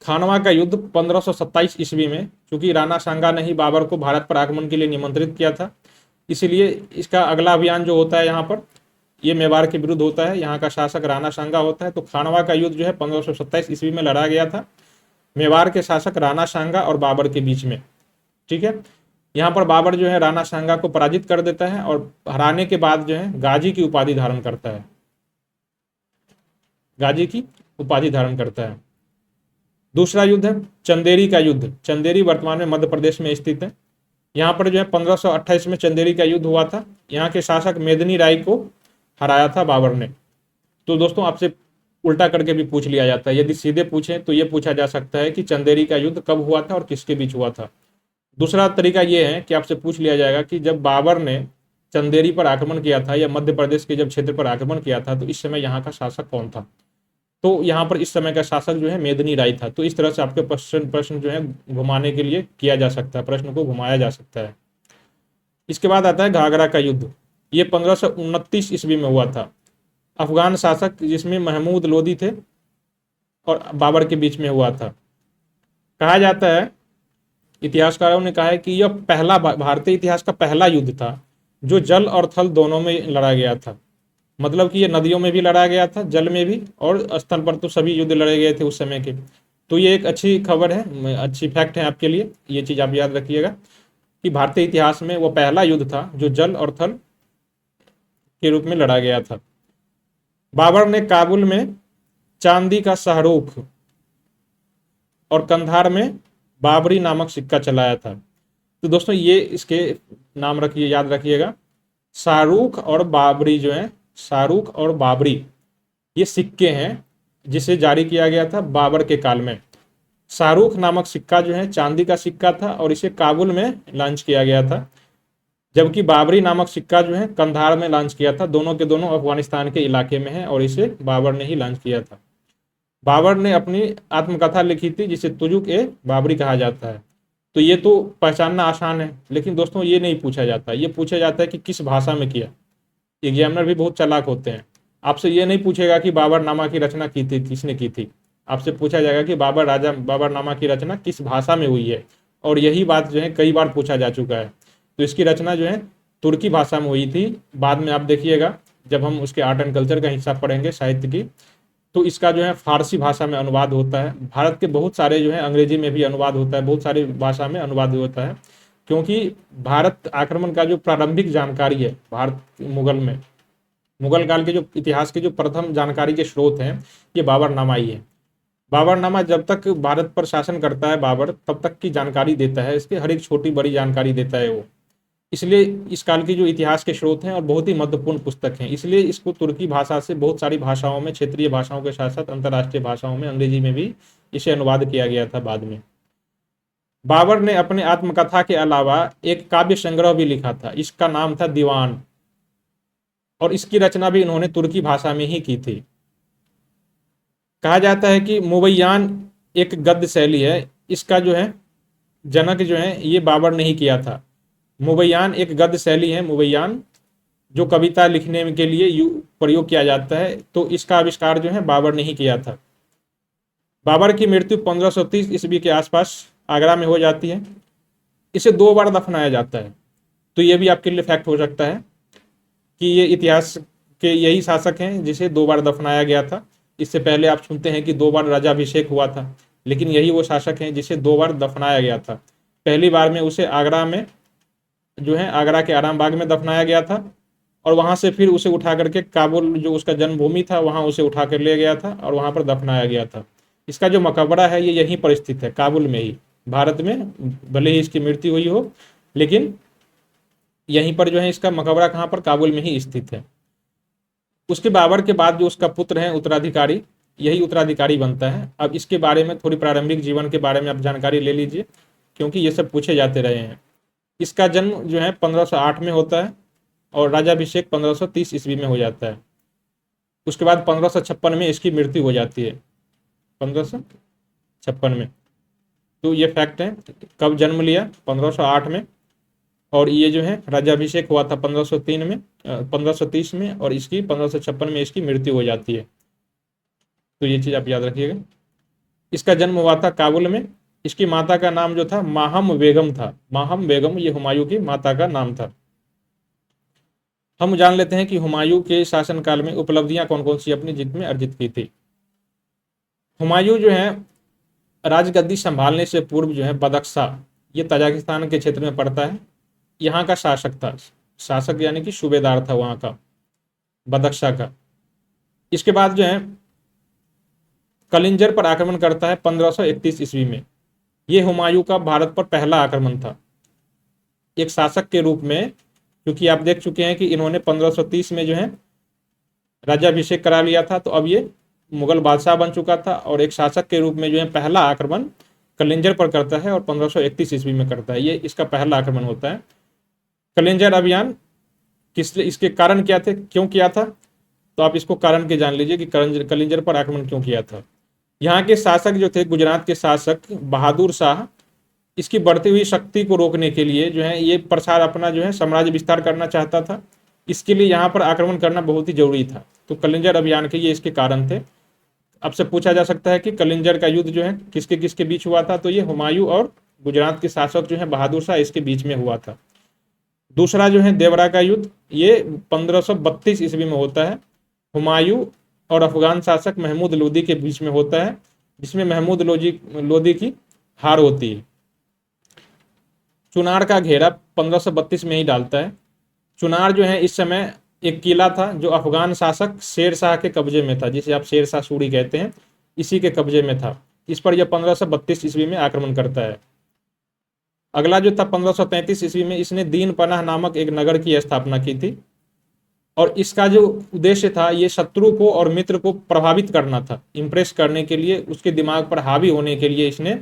A: खानवा का युद्ध 1527 ईस्वी में, चूंकि राणा सांगा ने ही बाबर को भारत पर आक्रमण के लिए निमंत्रित किया था, इसीलिए इसका अगला अभियान जो होता है यहाँ पर, ये मेवाड़ के विरुद्ध होता है, यहाँ का शासक राणा सांगा होता है। तो खानवा का युद्ध जो है 1527 ईस्वी में लड़ा गया था मेवाड़ के शासक राणा सांगा और बाबर के बीच में। ठीक है। यहाँ पर बाबर जो है राणा सांगा को पराजित कर देता है, और हराने के बाद जो है गाजी की उपाधि धारण करता है, गाजी की उपाधि धारण करता है। दूसरा युद्ध है चंदेरी का युद्ध। चंदेरी वर्तमान में मध्य प्रदेश में स्थित है। यहाँ पर जो है 1528 में चंदेरी का युद्ध हुआ था। यहाँ के शासक मेदिनी राय को हराया था बाबर ने। तो दोस्तों आपसे उल्टा करके भी पूछ लिया जाता है, यदि सीधे पूछें तो ये पूछा जा सकता है कि चंदेरी का युद्ध कब हुआ था और किसके बीच हुआ था। दूसरा तरीका ये है कि आपसे पूछ लिया जाएगा कि जब बाबर ने चंदेरी पर आक्रमण किया था या मध्य प्रदेश के जब क्षेत्र पर आक्रमण किया था, तो इस समय यहाँ का शासक कौन था। तो यहाँ पर इस समय का शासक जो है मेदिनी राय था। तो इस तरह से आपके प्रश्न जो है घुमाने के लिए किया जा सकता है, प्रश्न को घुमाया जा सकता है। इसके बाद आता है घाघरा का युद्ध। ये 1529 ईस्वी में हुआ था। अफगान शासक जिसमें महमूद लोदी थे और बाबर के बीच में हुआ था। कहा जाता है, इतिहासकारों ने कहा है कि यह पहला भारतीय इतिहास का पहला युद्ध था जो जल और थल दोनों में लड़ा गया था। मतलब कि ये नदियों में भी लड़ा गया था, जल में भी, और स्थल पर तो सभी युद्ध लड़े गए थे उस समय के। तो ये एक अच्छी खबर है, अच्छी फैक्ट है आपके लिए, ये चीज आप याद रखिएगा कि भारतीय इतिहास में वो पहला युद्ध था जो जल और थल के रूप में लड़ा गया था। बाबर ने काबुल में चांदी का शाहरुख और कंधार में बाबरी नामक सिक्का चलाया था। तो दोस्तों ये इसके नाम रखिए, याद रखिएगा, शाहरुख और बाबरी जो है, शाहरुख और बाबरी ये सिक्के हैं जिसे जारी किया गया था बाबर के काल में। शाहरुख नामक सिक्का जो है चांदी का सिक्का था और इसे काबुल में लॉन्च किया गया था, जबकि बाबरी नामक सिक्का जो है कंधार में लॉन्च किया था। दोनों के दोनों अफगानिस्तान के इलाके में है और इसे बाबर ने ही लॉन्च किया था। बाबर ने अपनी आत्मकथा लिखी थी जिसे तुजुक ए बाबरी कहा जाता है। तो ये तो पहचानना आसान है, लेकिन दोस्तों ये नहीं पूछा जाता, ये पूछा जाता है कि किस भाषा में किया। एग्जामिनर भी बहुत चालाक होते हैं, आपसे ये नहीं पूछेगा कि बाबरनामा की रचना की थी किसने की थी, आपसे पूछा जाएगा कि बाबरनामा की रचना किस भाषा में हुई है। और यही बात जो है कई बार पूछा जा चुका है। तो इसकी रचना जो है तुर्की भाषा में हुई थी। बाद में आप देखिएगा जब हम उसके आर्ट एंड कल्चर का हिस्सा पढ़ेंगे साहित्य की, तो इसका जो है फारसी भाषा में अनुवाद होता है। भारत के बहुत सारे जो है अंग्रेजी में भी अनुवाद होता है, बहुत सारी भाषा में अनुवाद होता है, क्योंकि भारत आक्रमण का जो प्रारंभिक जानकारी है भारत मुगल में, मुगल काल के जो इतिहास के जो प्रथम जानकारी के स्रोत हैं ये बाबरनामा ही है। बाबरनामा जब तक भारत पर शासन करता है बाबर, तब तक की जानकारी देता है, इसके हर एक छोटी बड़ी जानकारी देता है वो। इसलिए इस काल की जो इतिहास के स्रोत हैं और बहुत ही महत्वपूर्ण पुस्तक हैं, इसलिए इसको तुर्की भाषा से बहुत सारी भाषाओं में, क्षेत्रीय भाषाओं के साथ साथ अंतर्राष्ट्रीय भाषाओं में, अंग्रेजी में भी इसे अनुवाद किया गया था बाद में। बाबर ने अपने आत्मकथा के अलावा एक काव्य संग्रह भी लिखा था, इसका नाम था दीवान, और इसकी रचना भी इन्होंने तुर्की भाषा में ही की थी। कहा जाता है कि मुबैयान एक गद्य शैली है, इसका जो है जनक जो है ये बाबर ने ही किया था। मुबैयान एक गद्य शैली है, मुबैयान जो कविता लिखने के लिए प्रयोग किया जाता है, तो इसका आविष्कार जो है बाबर ने ही किया था। बाबर की मृत्यु 1530 ईस्वी के आसपास आगरा में हो जाती है। इसे 2 बार दफनाया जाता है, तो ये भी आपके लिए फैक्ट हो सकता है कि ये इतिहास के यही शासक हैं जिसे 2 बार दफनाया गया था। इससे पहले आप सुनते हैं कि 2 बार राजाभिषेक हुआ था, लेकिन यही वो शासक हैं जिसे 2 बार दफनाया गया था। पहली बार में उसे आगरा में जो है आगरा के आराम बाग में दफनाया गया था, और वहां से फिर उसे उठा करके काबुल जो उसका जन्मभूमि था वहां उसे उठा कर ले गया था और वहां पर दफनाया गया था। इसका जो मकबरा है ये यहीं पर स्थित है, काबुल में ही, भारत में। भले ही इसकी मृत्यु हुई हो, लेकिन यहीं पर जो है इसका मकबरा कहाँ पर, काबुल में ही स्थित है। उसके बाबर के बाद जो उसका पुत्र है उत्तराधिकारी, यही उत्तराधिकारी बनता है। अब इसके बारे में थोड़ी प्रारंभिक जीवन के बारे में आप जानकारी ले लीजिए, क्योंकि ये सब पूछे जाते रहे हैं। इसका जन्म जो है 1508 में होता है और राजाभिषेक 1530 ईस्वी में हो जाता है। उसके बाद 1556 में इसकी मृत्यु हो जाती है, 1556 में। तो ये फैक्ट है, कब जन्म लिया, 1508 में, और ये जो है राज्याभिषेक हुआ था 1503 में, 1530 में, और इसकी 1556 में इसकी मृत्यु हो जाती है। तो ये चीज़ आप याद रखिएगा। इसका जन्म हुआ था काबुल में। इसकी माता का नाम जो था माहम बेगम था। माहम बेगम ये हुमायूं की माता का नाम था। हम जान लेते हैं कि हुमायूं के शासनकाल में उपलब्धियां कौन कौन सी अपनी जीत में अर्जित की थी। हुमायूं जो है राजगद्दी संभालने से पूर्व जो है बदख्शा, ये तजाकिस्तान के क्षेत्र में पड़ता है, यहाँ का शासक था। शासक यानी कि सूबेदार था वहाँ का, बदख्शा का। इसके बाद जो है कलिंजर पर आक्रमण करता है 1531 ईस्वी में। ये हुमायूं का भारत पर पहला आक्रमण था एक शासक के रूप में, क्योंकि आप देख चुके हैं कि इन्होंने 1530 में जो है राज्याभिषेक करा लिया था, तो अब ये मुगल बादशाह बन चुका था, और एक शासक के रूप में जो है पहला आक्रमण कलिंजर पर करता है और 1531 ईस्वी में करता है। ये इसका पहला आक्रमण होता है। कलिंजर अभियान इसके कारण क्या थे, क्यों किया था, तो आप इसको कारण के जान लीजिए कि कलिंजर पर आक्रमण क्यों किया था। यहाँ के शासक जो थे, गुजरात के शासक बहादुर शाह, इसकी बढ़ती हुई शक्ति को रोकने के लिए जो है ये प्रसार अपना जो है साम्राज्य विस्तार करना चाहता था। इसके लिए यहाँ पर आक्रमण करना बहुत ही जरूरी था। तो कलिंजर अभियान के ये इसके कारण थे। अब से पूछा जा सकता है कि कलिंजर का युद्ध जो है किसके किसके बीच हुआ था, तो ये हुमायूं और गुजरात के शासक जो है बहादुर शाह, इसके बीच में हुआ था। दूसरा जो है देवरा का युद्ध, ये 1532 ईस्वी में होता है। हुमायूं और अफगान शासक महमूद लोदी के बीच में होता है, जिसमें महमूद लोदी की हार होती है। चुनार का घेरा 1532 में ही डालता है। चुनार जो है इस समय एक किला था जो अफगान शासक शेर शाह के कब्जे में था, जिसे आप शेर शाह सूरी कहते हैं, इसी के कब्जे में था। इस पर यह 1532 ईस्वी में आक्रमण करता है। अगला जो था 1533 ईस्वी में, इसने दीन पनाह नामक एक नगर की स्थापना की थी, और इसका जो उद्देश्य था ये शत्रु को और मित्र को प्रभावित करना था, इंप्रेस करने के लिए, उसके दिमाग पर हावी होने के लिए इसने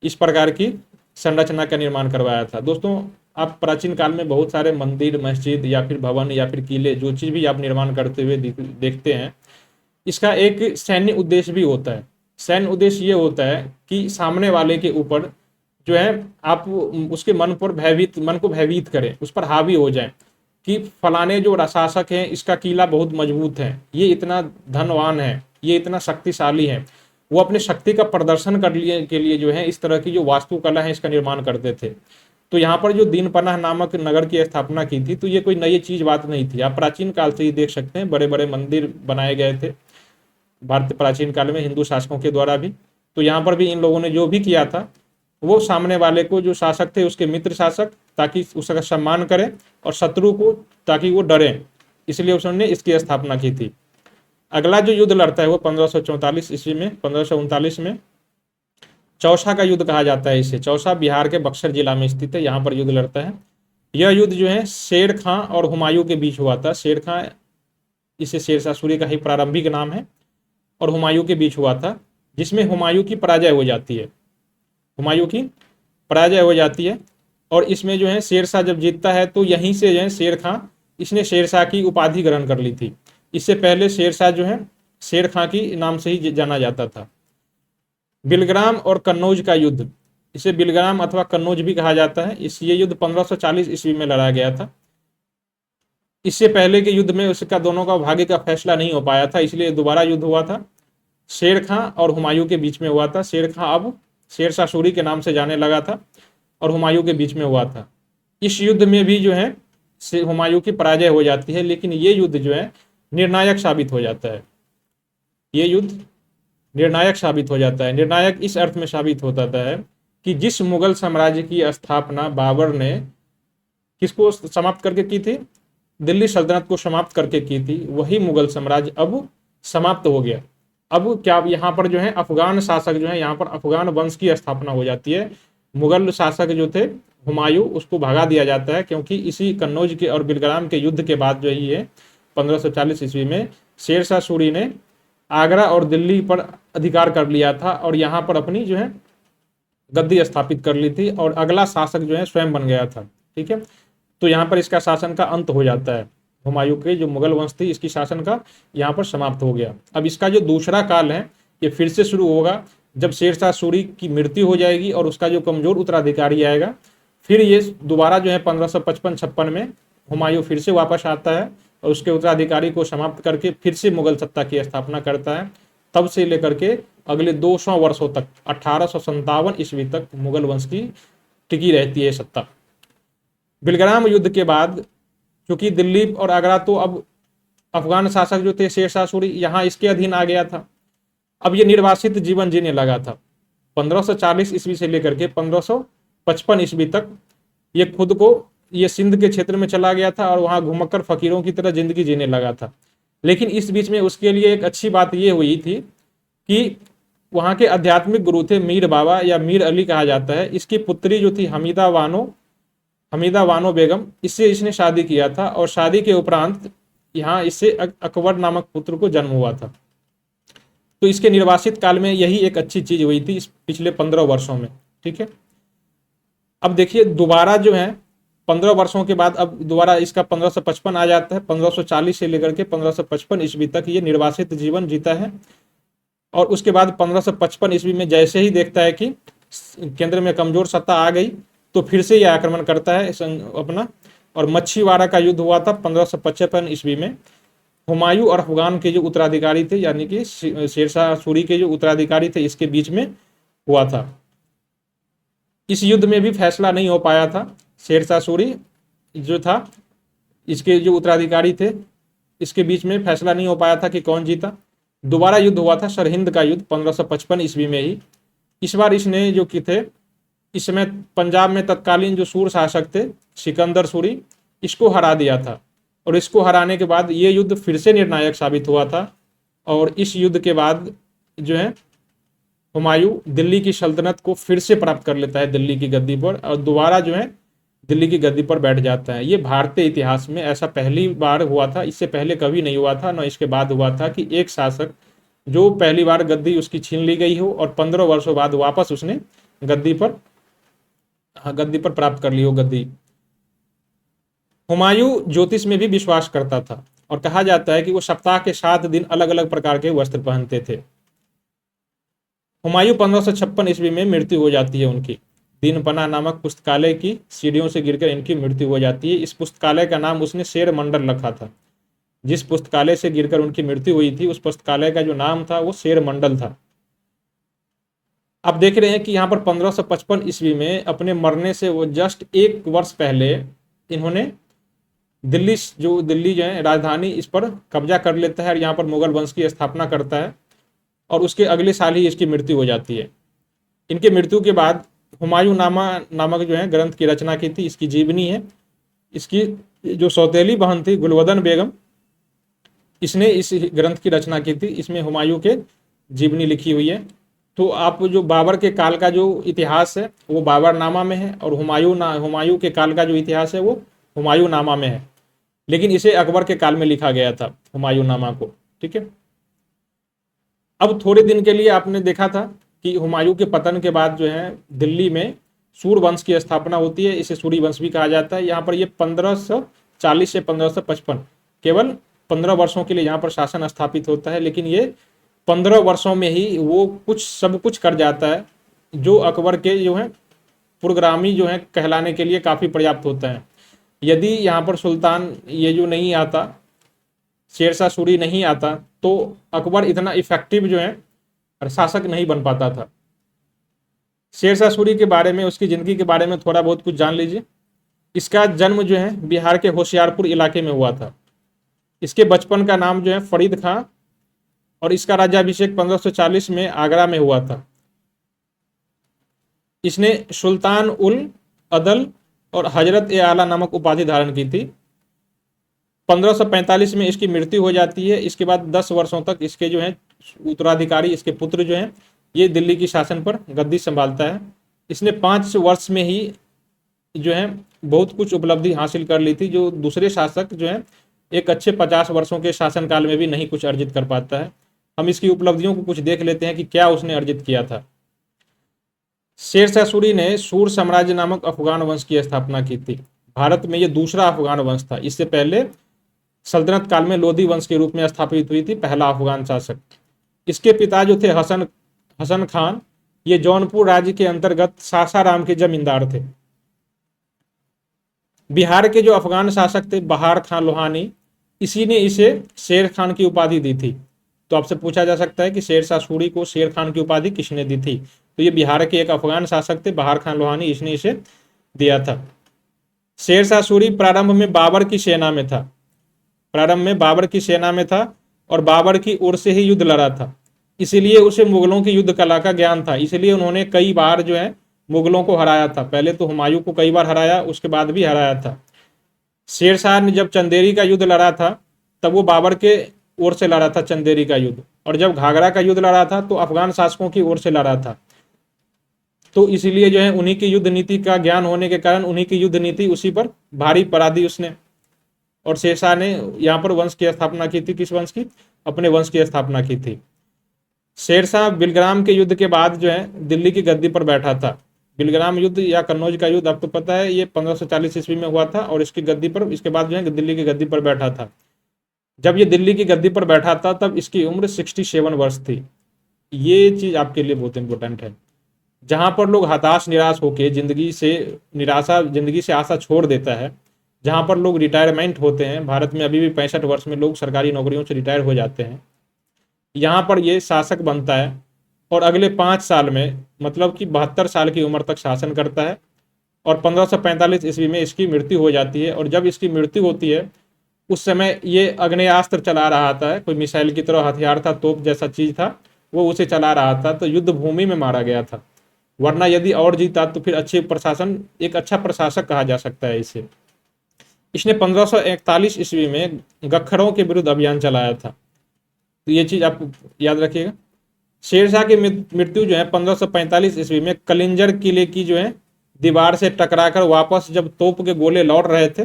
A: इस प्रकार की संरचना का निर्माण करवाया था। दोस्तों, आप प्राचीन काल में बहुत सारे मंदिर, मस्जिद या फिर भवन या फिर किले, जो चीज़ भी आप निर्माण करते हुए देखते हैं, इसका एक सैन्य उद्देश्य भी होता है। सैन्य उद्देश्य ये होता है कि सामने वाले के ऊपर जो है आप उसके मन को भयभीत करें, उस पर हावी हो जाए कि फलाने जो शासक है इसका किला बहुत मजबूत है, ये इतना धनवान है, ये इतना शक्तिशाली है। वो अपने शक्ति का प्रदर्शन करने के लिए जो है इस तरह की जो वास्तुकला है इसका निर्माण करते थे। तो यहाँ पर जो दीन पनाह नामक नगर की स्थापना की थी, तो ये कोई नई चीज बात नहीं थी। आप प्राचीन काल से ही देख सकते हैं, बड़े बड़े मंदिर बनाए गए थे भारत प्राचीन काल में हिंदू शासकों के द्वारा भी। तो यहाँ पर भी इन लोगों ने जो भी किया था, वो सामने वाले को, जो शासक थे उसके मित्र शासक, ताकि उसका सम्मान करें, और शत्रु को ताकि वो डरे, इसलिए उसने इसकी स्थापना की थी। अगला जो युद्ध लड़ता है वो 1544 ईस्वी में, 1539 में चौसा का युद्ध कहा जाता है इसे। चौसा बिहार के बक्सर जिला में स्थित है, यहाँ पर युद्ध लड़ता है। यह युद्ध जो है शेर खां और हुमायूं के बीच हुआ था। शेर खां इसे शेरशाह सूरी का ही प्रारंभिक नाम है, और हुमायूं के बीच हुआ था, जिसमें हुमायूं की पराजय हो जाती है। हुमायूं की पराजय हो जाती है, और इसमें जो है शेरशाह जब जीतता है तो यहीं से जो है शेर खां, इसने शेरशाह की उपाधि ग्रहण कर ली थी। इससे पहले शेरशाह जो है शेर खां की नाम से ही जाना जाता था। बिलग्राम और कन्नौज का युद्ध, इसे बिलग्राम अथवा कन्नौज भी कहा जाता है। ये युद्ध 1540 ईस्वी में लड़ा गया था। इससे पहले के युद्ध में उसका दोनों का भाग्य का फैसला नहीं हो पाया था, इसलिए दोबारा युद्ध हुआ था। शेर खां और हुमायूं के बीच में हुआ था। शेर खां अब शेरशाह सूरी के नाम से जाने लगा था, और हुमायूं के बीच में हुआ था। इस युद्ध में भी जो है हुमायूं की पराजय हो जाती है, लेकिन ये युद्ध जो है निर्णायक साबित हो जाता है। ये युद्ध निर्णायक साबित हो जाता है। निर्णायक इस अर्थ में साबित होता है कि जिस मुगल साम्राज्य की स्थापना बाबर ने किसको समाप्त करके की थी, दिल्ली सल्तनत को समाप्त करके की थी, वही मुगल साम्राज्य अब समाप्त हो गया। अब क्या यहाँ पर जो है अफगान शासक जो है, यहाँ पर अफगान वंश की स्थापना हो जाती है। मुगल शासक जो थे हुमायूं, उसको भगा दिया जाता है, क्योंकि इसी कन्नौज के और बिलग्राम के युद्ध के बाद जो ही है 1540 ईस्वी में शेरशाह सूरी ने आगरा और दिल्ली पर अधिकार कर लिया था, और यहाँ पर अपनी जो है गद्दी स्थापित कर ली थी, और अगला शासक जो है स्वयं बन गया था। ठीक है, तो यहाँ पर इसका शासन का अंत हो जाता है। हुमायूं के जो मुगल वंश थी, इसकी शासन का यहाँ पर समाप्त हो गया। अब इसका जो दूसरा काल है, ये फिर से शुरू होगा जब शेरशाह सूरी की मृत्यु हो जाएगी और उसका जो कमजोर उत्तराधिकारी आएगा। फिर ये दोबारा जो है 1555-56 में हुमायूं फिर से वापस आता है, और उसके उत्तराधिकारी को समाप्त करके फिर से मुगल सत्ता की स्थापना करता है। तब से लेकर के अगले 200 वर्षों तक, 1857 ईस्वी तक मुगल वंश की टिकी रहती है सत्ता। बिलग्राम युद्ध के बाद क्योंकि दिल्ली और आगरा तो अब अफगान शासक जो थे शेरशाह सूरी, यहाँ इसके अधीन आ गया था। अब ये निर्वासित जीवन जीने लगा था। 1540 ईस्वी से लेकर के 1555 ईस्वी तक ये खुद को ये सिंध के क्षेत्र में चला गया था, और वहाँ घुमक्कर फकीरों की तरह जिंदगी जीने लगा था। लेकिन इस बीच में उसके लिए एक अच्छी बात ये हुई थी कि वहाँ के आध्यात्मिक गुरु थे मीर बाबा, या मीर अली कहा जाता है। इसकी पुत्री जो थी हमीदा वानो बेगम, इससे इसने शादी किया था, और शादी के उपरांत यहाँ इससे अकबर नामक पुत्र को जन्म हुआ था। तो इसके निर्वासित काल में यही एक अच्छी चीज हुई थी इस पिछले 15 वर्षों में। ठीक है, अब देखिए दोबारा जो है 15 वर्षों के बाद अब दोबारा इसका 1555 आ जाता है। 1540 से लेकर के 1555 ईस्वी तक ये निर्वासित जीवन जीता है, और उसके बाद 1555 ईस्वी में जैसे ही देखता है कि केंद्र में कमजोर सत्ता आ गई, तो फिर से यह आक्रमण करता है अपना। और मच्छीवाड़ा का युद्ध हुआ था 1555 ईस्वी में। हुमायूं और अफगान के जो उत्तराधिकारी थे, यानी कि शेरशाह सूरी के जो उत्तराधिकारी थे, इसके बीच में हुआ था। इस युद्ध में भी फैसला नहीं हो पाया था। शेरशाह सूरी जो था, इसके जो उत्तराधिकारी थे, इसके बीच में फैसला नहीं हो पाया था कि कौन जीता। दोबारा युद्ध हुआ था सरहिंद का युद्ध 1555 ईस्वी में ही। इस बार इसने जो कि थे, इस समय पंजाब में तत्कालीन जो सूर शासक थे सिकंदर सूरी, इसको हरा दिया था। और इसको हराने के बाद ये युद्ध फिर से निर्णायक साबित हुआ था, और इस युद्ध के बाद जो है हुमायूं दिल्ली की सल्तनत को फिर से प्राप्त कर लेता है दिल्ली की गद्दी पर, और दोबारा जो है दिल्ली की गद्दी पर बैठ जाता है। ये भारतीय इतिहास में ऐसा पहली बार हुआ था, इससे पहले कभी नहीं हुआ था, न इसके बाद हुआ था कि एक शासक जो पहली बार गद्दी उसकी छीन ली गई हो और 15 वर्षों बाद वापस उसने गद्दी पर प्राप्त कर ली हो गद्दी। हुमायूं ज्योतिष में भी विश्वास करता था, और कहा जाता है कि वो सप्ताह के 7 दिन अलग अलग प्रकार के वस्त्र पहनते थे। हुमायूं 1556 ईस्वी में मृत्यु हो जाती है उनकी। दीनपना नामक पुस्तकालय की सीढ़ियों से गिरकर इनकी मृत्यु हो जाती है। इस पुस्तकालय का नाम उसने शेर मंडल रखा था। जिस पुस्तकालय से गिरकर उनकी मृत्यु हुई थी, उस पुस्तकालय का जो नाम था वो शेर मंडल था। आप देख रहे हैं कि यहाँ पर 1555 ईस्वी में अपने मरने से वो जस्ट 1 वर्ष पहले इन्होंने दिल्ली जो है राजधानी, इस पर कब्जा कर लेता है और यहाँ पर मुगल वंश की स्थापना करता है, और उसके अगले साल ही इसकी मृत्यु हो जाती है। इनके मृत्यु के बाद हुमायूं नामक जो है ग्रंथ की रचना की थी, इसकी जीवनी है। इसकी जो सौतेली बहन थी गुलवदन बेगम, इसने इस ग्रंथ की रचना की थी। इसमें हुमायूं के जीवनी लिखी हुई है। तो आप जो बाबर के काल का जो इतिहास है वो बाबरनामा में है, और हुमायूं के काल का जो इतिहास है वो हुमायूंनामा में है, लेकिन इसे अकबर के काल में लिखा गया था हुमायूंनामा को। ठीक है। अब थोड़े दिन के लिए आपने देखा था कि हुमायूं के पतन के बाद जो है दिल्ली में सूर वंश की स्थापना होती है, इसे सूरी वंश भी कहा जाता है। यहाँ पर ये 1540 से 1555 केवल 15 वर्षों के लिए यहाँ पर शासन स्थापित होता है, लेकिन ये 15 वर्षों में ही वो सब कुछ कर जाता है जो अकबर के जो है पुरोगामी जो है कहलाने के लिए काफ़ी पर्याप्त होता है। यदि यहाँ पर सुल्तान ये जो नहीं आता, शेरशाह सूरी नहीं आता, तो अकबर इतना इफेक्टिव जो है शासक नहीं बन पाता था। शेरशाह सूरी के बारे में, उसकी ज़िंदगी के बारे में थोड़ा बहुत कुछ जान लीजिए। इसका जन्म जो है बिहार के होशियारपुर इलाके में हुआ था। इसके बचपन का नाम जो है फरीद खां, और इसका राज्याभिषेक 1540 में आगरा में हुआ था। इसने सुल्तान उल अदल और हजरत ए आला नामक उपाधि धारण की थी। 1545 में इसकी मृत्यु हो जाती है। इसके बाद 10 वर्षों तक इसके जो है उत्तराधिकारी, इसके पुत्र जो हैं, ये दिल्ली की शासन पर गद्दी संभालता है। इसने 5 वर्ष में ही जो है बहुत कुछ उपलब्धि हासिल कर ली थी, जो दूसरे शासक जो है एक अच्छे 50 वर्षों के शासनकाल में भी नहीं कुछ अर्जित कर पाता है। हम इसकी उपलब्धियों को कुछ देख लेते हैं कि क्या उसने अर्जित किया था। शेरशाह सूरी ने सूर साम्राज्य नामक अफगान वंश की स्थापना की थी। भारत में ये दूसरा अफगान वंश था। इससे पहले सल्तनत काल में लोधी वंश के रूप में स्थापित हुई थी पहला अफगान शासक। इसके पिता जो थे हसन खान, ये जौनपुर राज्य के अंतर्गत सासाराम के जमींदार थे। बिहार के जो अफगान शासक थे बहार खान लोहानी, इसी ने इसे शेर खान की उपाधि दी थी। तो आपसे पूछा जा सकता है कि शेरशाह सूरी को शेर खान की उपाधि किसने दी थी? तो ये बिहार के एक अफगान शासक थे बहार खान लोहानी, इसने इसे दिया था। शेरशाह सूरी प्रारंभ में बाबर की सेना में था। और बाबर की ओर से ही युद्ध लड़ा था, इसीलिए उसे मुगलों की युद्ध कला का ज्ञान था। इसलिए उन्होंने कई बार जो है मुगलों को हराया था। पहले तो हुमायूं को कई बार हराया, उसके बाद भी हराया था। शेरशाह ने जब चंदेरी का युद्ध लड़ा था तब वो बाबर के ओर से लड़ा था चंदेरी का युद्ध, और जब घाघरा का युद्ध लड़ा था तो अफगान शासकों की ओर से लड़ा था। तो इसीलिए जो है उन्हीं की युद्ध नीति का ज्ञान होने के कारण उन्हीं की युद्ध नीति उसी पर भारी पड़ा दी उसने। और शेरशाह ने यहाँ पर वंश की स्थापना की थी। किस वंश की? अपने वंश की स्थापना की थी। शेरशाह बिलग्राम के युद्ध के बाद जो है दिल्ली की गद्दी पर बैठा था। बिलग्राम युद्ध या कन्नौज का युद्ध आपको पता है, ये 1540 ईस्वी में हुआ था, और इसकी गद्दी पर इसके बाद जो है दिल्ली की गद्दी पर बैठा था। जब ये दिल्ली की गद्दी पर बैठा था तब इसकी उम्र 67 वर्ष थी। ये चीज आपके लिए बहुत इंपॉर्टेंट है। जहां पर लोग हताश निराश होकर जिंदगी से आशा छोड़ देता है, जहां पर लोग रिटायरमेंट होते हैं, भारत में अभी भी 65 वर्ष में लोग सरकारी नौकरियों से रिटायर हो जाते हैं, यहाँ पर ये शासक बनता है और अगले 5 साल में, मतलब कि 72 साल की उम्र तक शासन करता है। और 1545 ईस्वी में इसकी मृत्यु हो जाती है। और जब इसकी मृत्यु होती है उस समय ये आग्नेयास्त्र चला रहा था, कोई मिसाइल की तरह हथियार था, तोप जैसा चीज था, वो उसे चला रहा था, तो युद्ध भूमि में मारा गया था। वरना यदि और जीता तो फिर एक अच्छा प्रशासक कहा जा सकता है इसे। इसने 1541 ईस्वी में गखरों के विरुद्ध अभियान चलाया था। तो ये चीज आप याद रखिएगा। शेरशाह की मृत्यु जो है 1545 ईस्वी में कलिंजर किले की जो है दीवार से टकराकर वापस जब तोप के गोले लौट रहे थे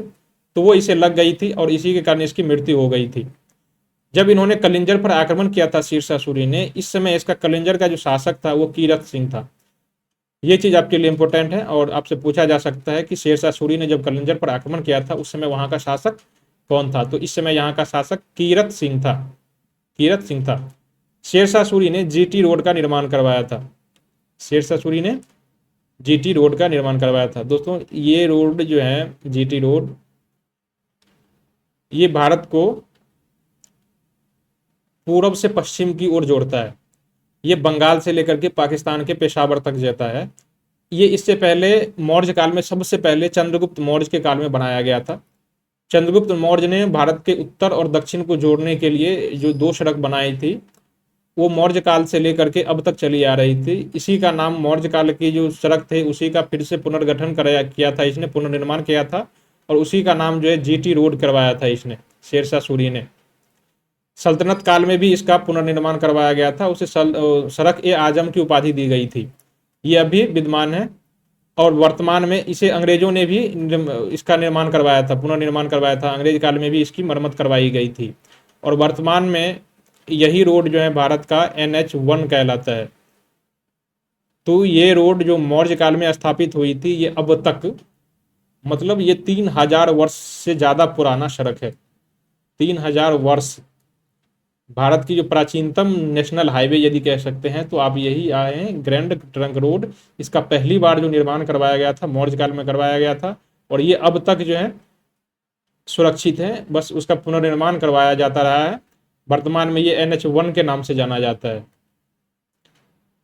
A: तो वो इसे लग गई थी, और इसी के कारण इसकी मृत्यु हो गई थी। जब इन्होंने कलिंजर पर आक्रमण किया था शेरशाह सूरी ने, इस समय इसका कलिंजर का जो शासक था वो कीरत सिंह था। ये चीज आपके लिए इंपॉर्टेंट है, और आपसे पूछा जा सकता है कि शेरशाह सूरी ने जब कलिंजर पर आक्रमण किया था उस समय वहां का शासक कौन था? तो इस समय यहाँ का शासक कीरत सिंह था। शेरशाह सूरी ने जीटी रोड का निर्माण करवाया था। दोस्तों ये रोड जो है जीटी रोड, ये भारत को पूर्व से पश्चिम की ओर जोड़ता है। ये बंगाल से लेकर के पाकिस्तान के पेशावर तक जाता है। ये इससे पहले मौर्य काल में, सबसे पहले चंद्रगुप्त मौर्य के काल में बनाया गया था। चंद्रगुप्त मौर्य ने भारत के उत्तर और दक्षिण को जोड़ने के लिए जो 2 सड़क बनाई थी वो मौर्य काल से लेकर के अब तक चली आ रही थी। इसी का नाम, मौर्य काल की जो सड़क थे उसी का फिर से पुनर्गठन किया था इसने, पुनर्निर्माण किया था, और उसी का नाम जो है जीटी रोड करवाया था इसने, शेरशाह सूरी ने। सल्तनत काल में भी इसका पुनर्निर्माण करवाया गया था, उसे सरक ए आजम की उपाधि दी गई थी। ये अभी विद्यमान है और वर्तमान में इसे अंग्रेजों ने भी इसका निर्माण करवाया था, पुनर्निर्माण करवाया था। अंग्रेज काल में भी इसकी मरम्मत करवाई गई थी और वर्तमान में यही रोड जो है भारत का NH1 कहलाता है। तो ये रोड जो मौर्य काल में स्थापित हुई थी, ये अब तक मतलब ये 3000 वर्ष से ज़्यादा पुराना सड़क है। 3000 वर्ष भारत की जो प्राचीनतम नेशनल हाईवे यदि कह सकते हैं तो आप यही आए हैं, ग्रैंड ट्रंक रोड। इसका पहली बार जो निर्माण करवाया गया था मौर्य काल में करवाया गया था और ये अब तक जो है सुरक्षित है, बस उसका पुनर्निर्माण करवाया जाता रहा है। वर्तमान में ये NH1 के नाम से जाना जाता है।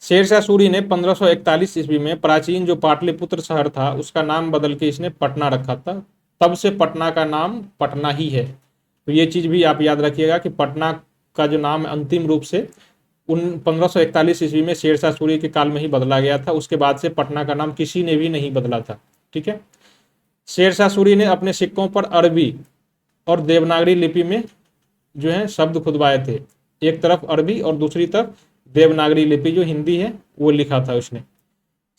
A: शेरशाह सूरी ने 1541 ईस्वी में प्राचीन जो पाटलिपुत्र शहर था उसका नाम बदल के इसने पटना रखा था, तब से पटना का नाम पटना ही है। तो ये चीज़ भी आप याद रखिएगा कि पटना का जो नाम अंतिम रूप से 1541 ईस्वी में शेरशाह सूरी के काल में ही बदला गया था, उसके बाद से पटना का नाम किसी ने भी नहीं बदला था। ठीक है। शेरशाह सूरी ने अपने सिक्कों पर अरबी और देवनागरी लिपि में जो है शब्द खुदवाए थे, एक तरफ अरबी और दूसरी तरफ देवनागरी लिपि जो हिंदी है वो लिखा था उसने।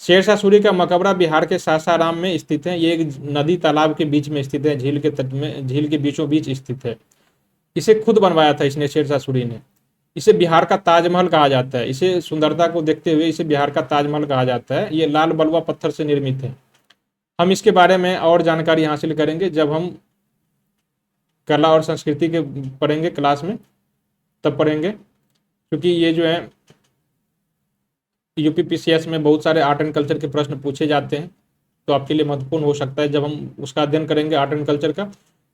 A: शेरशाह सूरी का मकबरा बिहार के सासाराम में स्थित है। ये एक नदी तालाब के बीच में स्थित है, झील के तट में, झील के बीचों बीच स्थित है। इसे खुद बनवाया था इसने, शेरशाह सूरी ने। इसे बिहार का ताजमहल कहा जाता है। इसे सुंदरता को देखते हुए इसे बिहार का ताजमहल कहा जाता है। ये लाल बलुआ पत्थर से निर्मित है। हम इसके बारे में और जानकारी हासिल करेंगे जब हम कला और संस्कृति के पढ़ेंगे क्लास में, तब पढ़ेंगे, क्योंकि ये जो है UPPCS में बहुत सारे आर्ट एंड कल्चर के प्रश्न पूछे जाते हैं, तो आपके लिए महत्वपूर्ण हो सकता है। जब हम उसका अध्ययन करेंगे आर्ट एंड कल्चर का,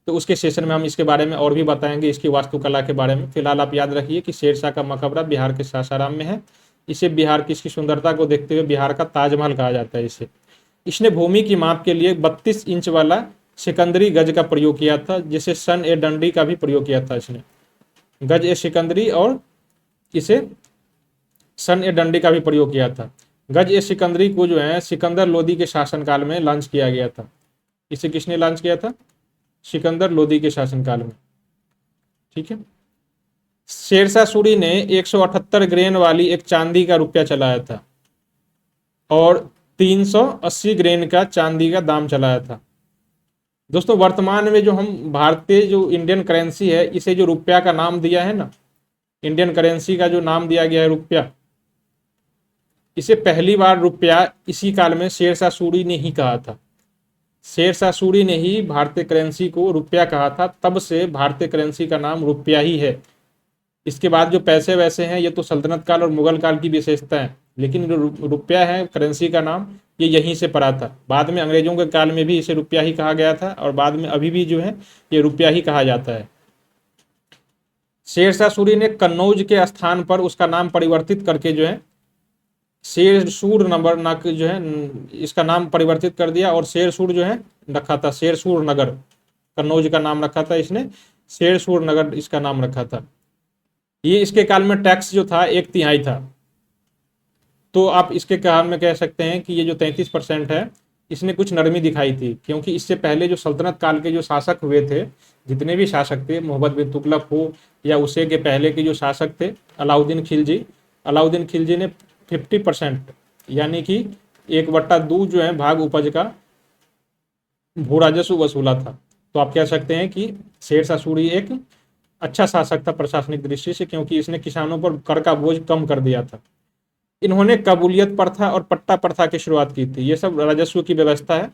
A: तो उसके सेशन में हम इसके बारे में और भी बताएंगे, इसकी वास्तुकला के बारे में। फिलहाल आप याद रखिए कि शेरशाह का मकबरा बिहार के सासाराम में है। इसे बिहार की इसकी सुंदरता को देखते हुए बिहार का ताजमहल कहा जाता है इसे। इसने भूमि की माप के लिए 32 इंच वाला सिकंदरी गज का प्रयोग किया था, जिसे सन ए डंडी का भी प्रयोग किया था इसने। गज ए सिकंदरी और इसे सन ए डंडी का भी प्रयोग किया था। गज ए सिकंदरी को जो है सिकंदर लोदी के शासनकाल में लॉन्च किया गया था। इसे किसने लॉन्च किया था? सिकंदर लोदी के शासनकाल में। ठीक है। शेरशाह सूरी ने 178 ग्रेन वाली एक चांदी का रुपया चलाया था और 380 ग्रेन का चांदी का दाम चलाया था। दोस्तों वर्तमान में जो हम भारतीय जो इंडियन करेंसी है, इसे जो रुपया का नाम दिया है ना, इंडियन करेंसी का जो नाम दिया गया है रुपया, इसे पहली बार रुपया इसी काल में शेरशाह सूरी ने ही कहा था। शेरशाह सूरी ने ही भारतीय करेंसी को रुपया कहा था, तब से भारतीय करेंसी का नाम रुपया ही है। इसके बाद जो पैसे वैसे हैं ये तो सल्तनत काल और मुगल काल की विशेषता है, लेकिन जो रुपया है करेंसी का नाम, ये यहीं से पड़ा था। बाद में अंग्रेजों के काल में भी इसे रुपया ही कहा गया था और बाद में अभी भी जो है ये रुपया ही कहा जाता है। शेरशाह सूरी ने कन्नौज के स्थान पर उसका नाम परिवर्तित करके जो है शेरसूर नंबर नक जो है इसका नाम परिवर्तित कर दिया और शेरसूर जो है रखा था, शेरसूर नगर। कन्नौज का नाम रखा था इसने, शेरसूर नगर इसका नाम रखा था। ये इसके काल में टैक्स जो था 1/3 था। तो आप इसके काल में कह सकते हैं कि ये जो 33% है, इसने कुछ नरमी दिखाई थी, क्योंकि इससे पहले जो सल्तनत काल के जो शासक हुए थे, जितने भी शासक थे, मोहम्मद बिन तुगलक हो या उसे के पहले के जो शासक थे अलाउद्दीन खिलजी ने 50% यानी कि 1/2 जो है भाग उपज का भू राजस्व वसूला था। तो आप कह सकते हैं कि शेरशाह सूरी एक अच्छा शासक था प्रशासनिक दृष्टि से, क्योंकि इसने किसानों पर कर का बोझ कम कर दिया था। इन्होंने कबूलियत प्रथा और पट्टा प्रथा की शुरुआत की थी। ये सब राजस्व की व्यवस्था है,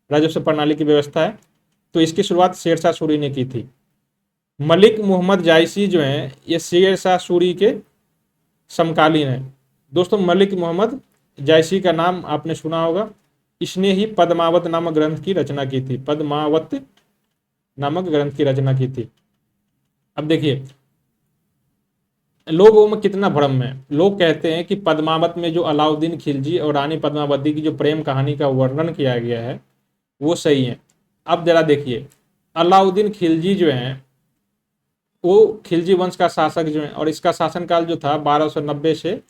A: राजस्व प्रणाली की व्यवस्था है, तो इसकी शुरुआत शेरशाह सूरी ने की थी। मलिक मोहम्मद जायसी जो हैं ये शेरशाह सूरी के समकालीन हैं। दोस्तों मलिक मोहम्मद जायसी का नाम आपने सुना होगा, इसने ही पद्मावत नामक ग्रंथ की रचना की थी, पद्मावत नामक ग्रंथ की रचना की थी। अब देखिए लोगों में कितना भ्रम है। लोग कहते हैं कि पद्मावत में जो अलाउद्दीन खिलजी और रानी पद्मावती की जो प्रेम कहानी का वर्णन किया गया है वो सही है। अब जरा देखिए, अलाउद्दीन खिलजी जो हैं वो खिलजी वंश का शासक जो है, और इसका शासनकाल जो था 1290 से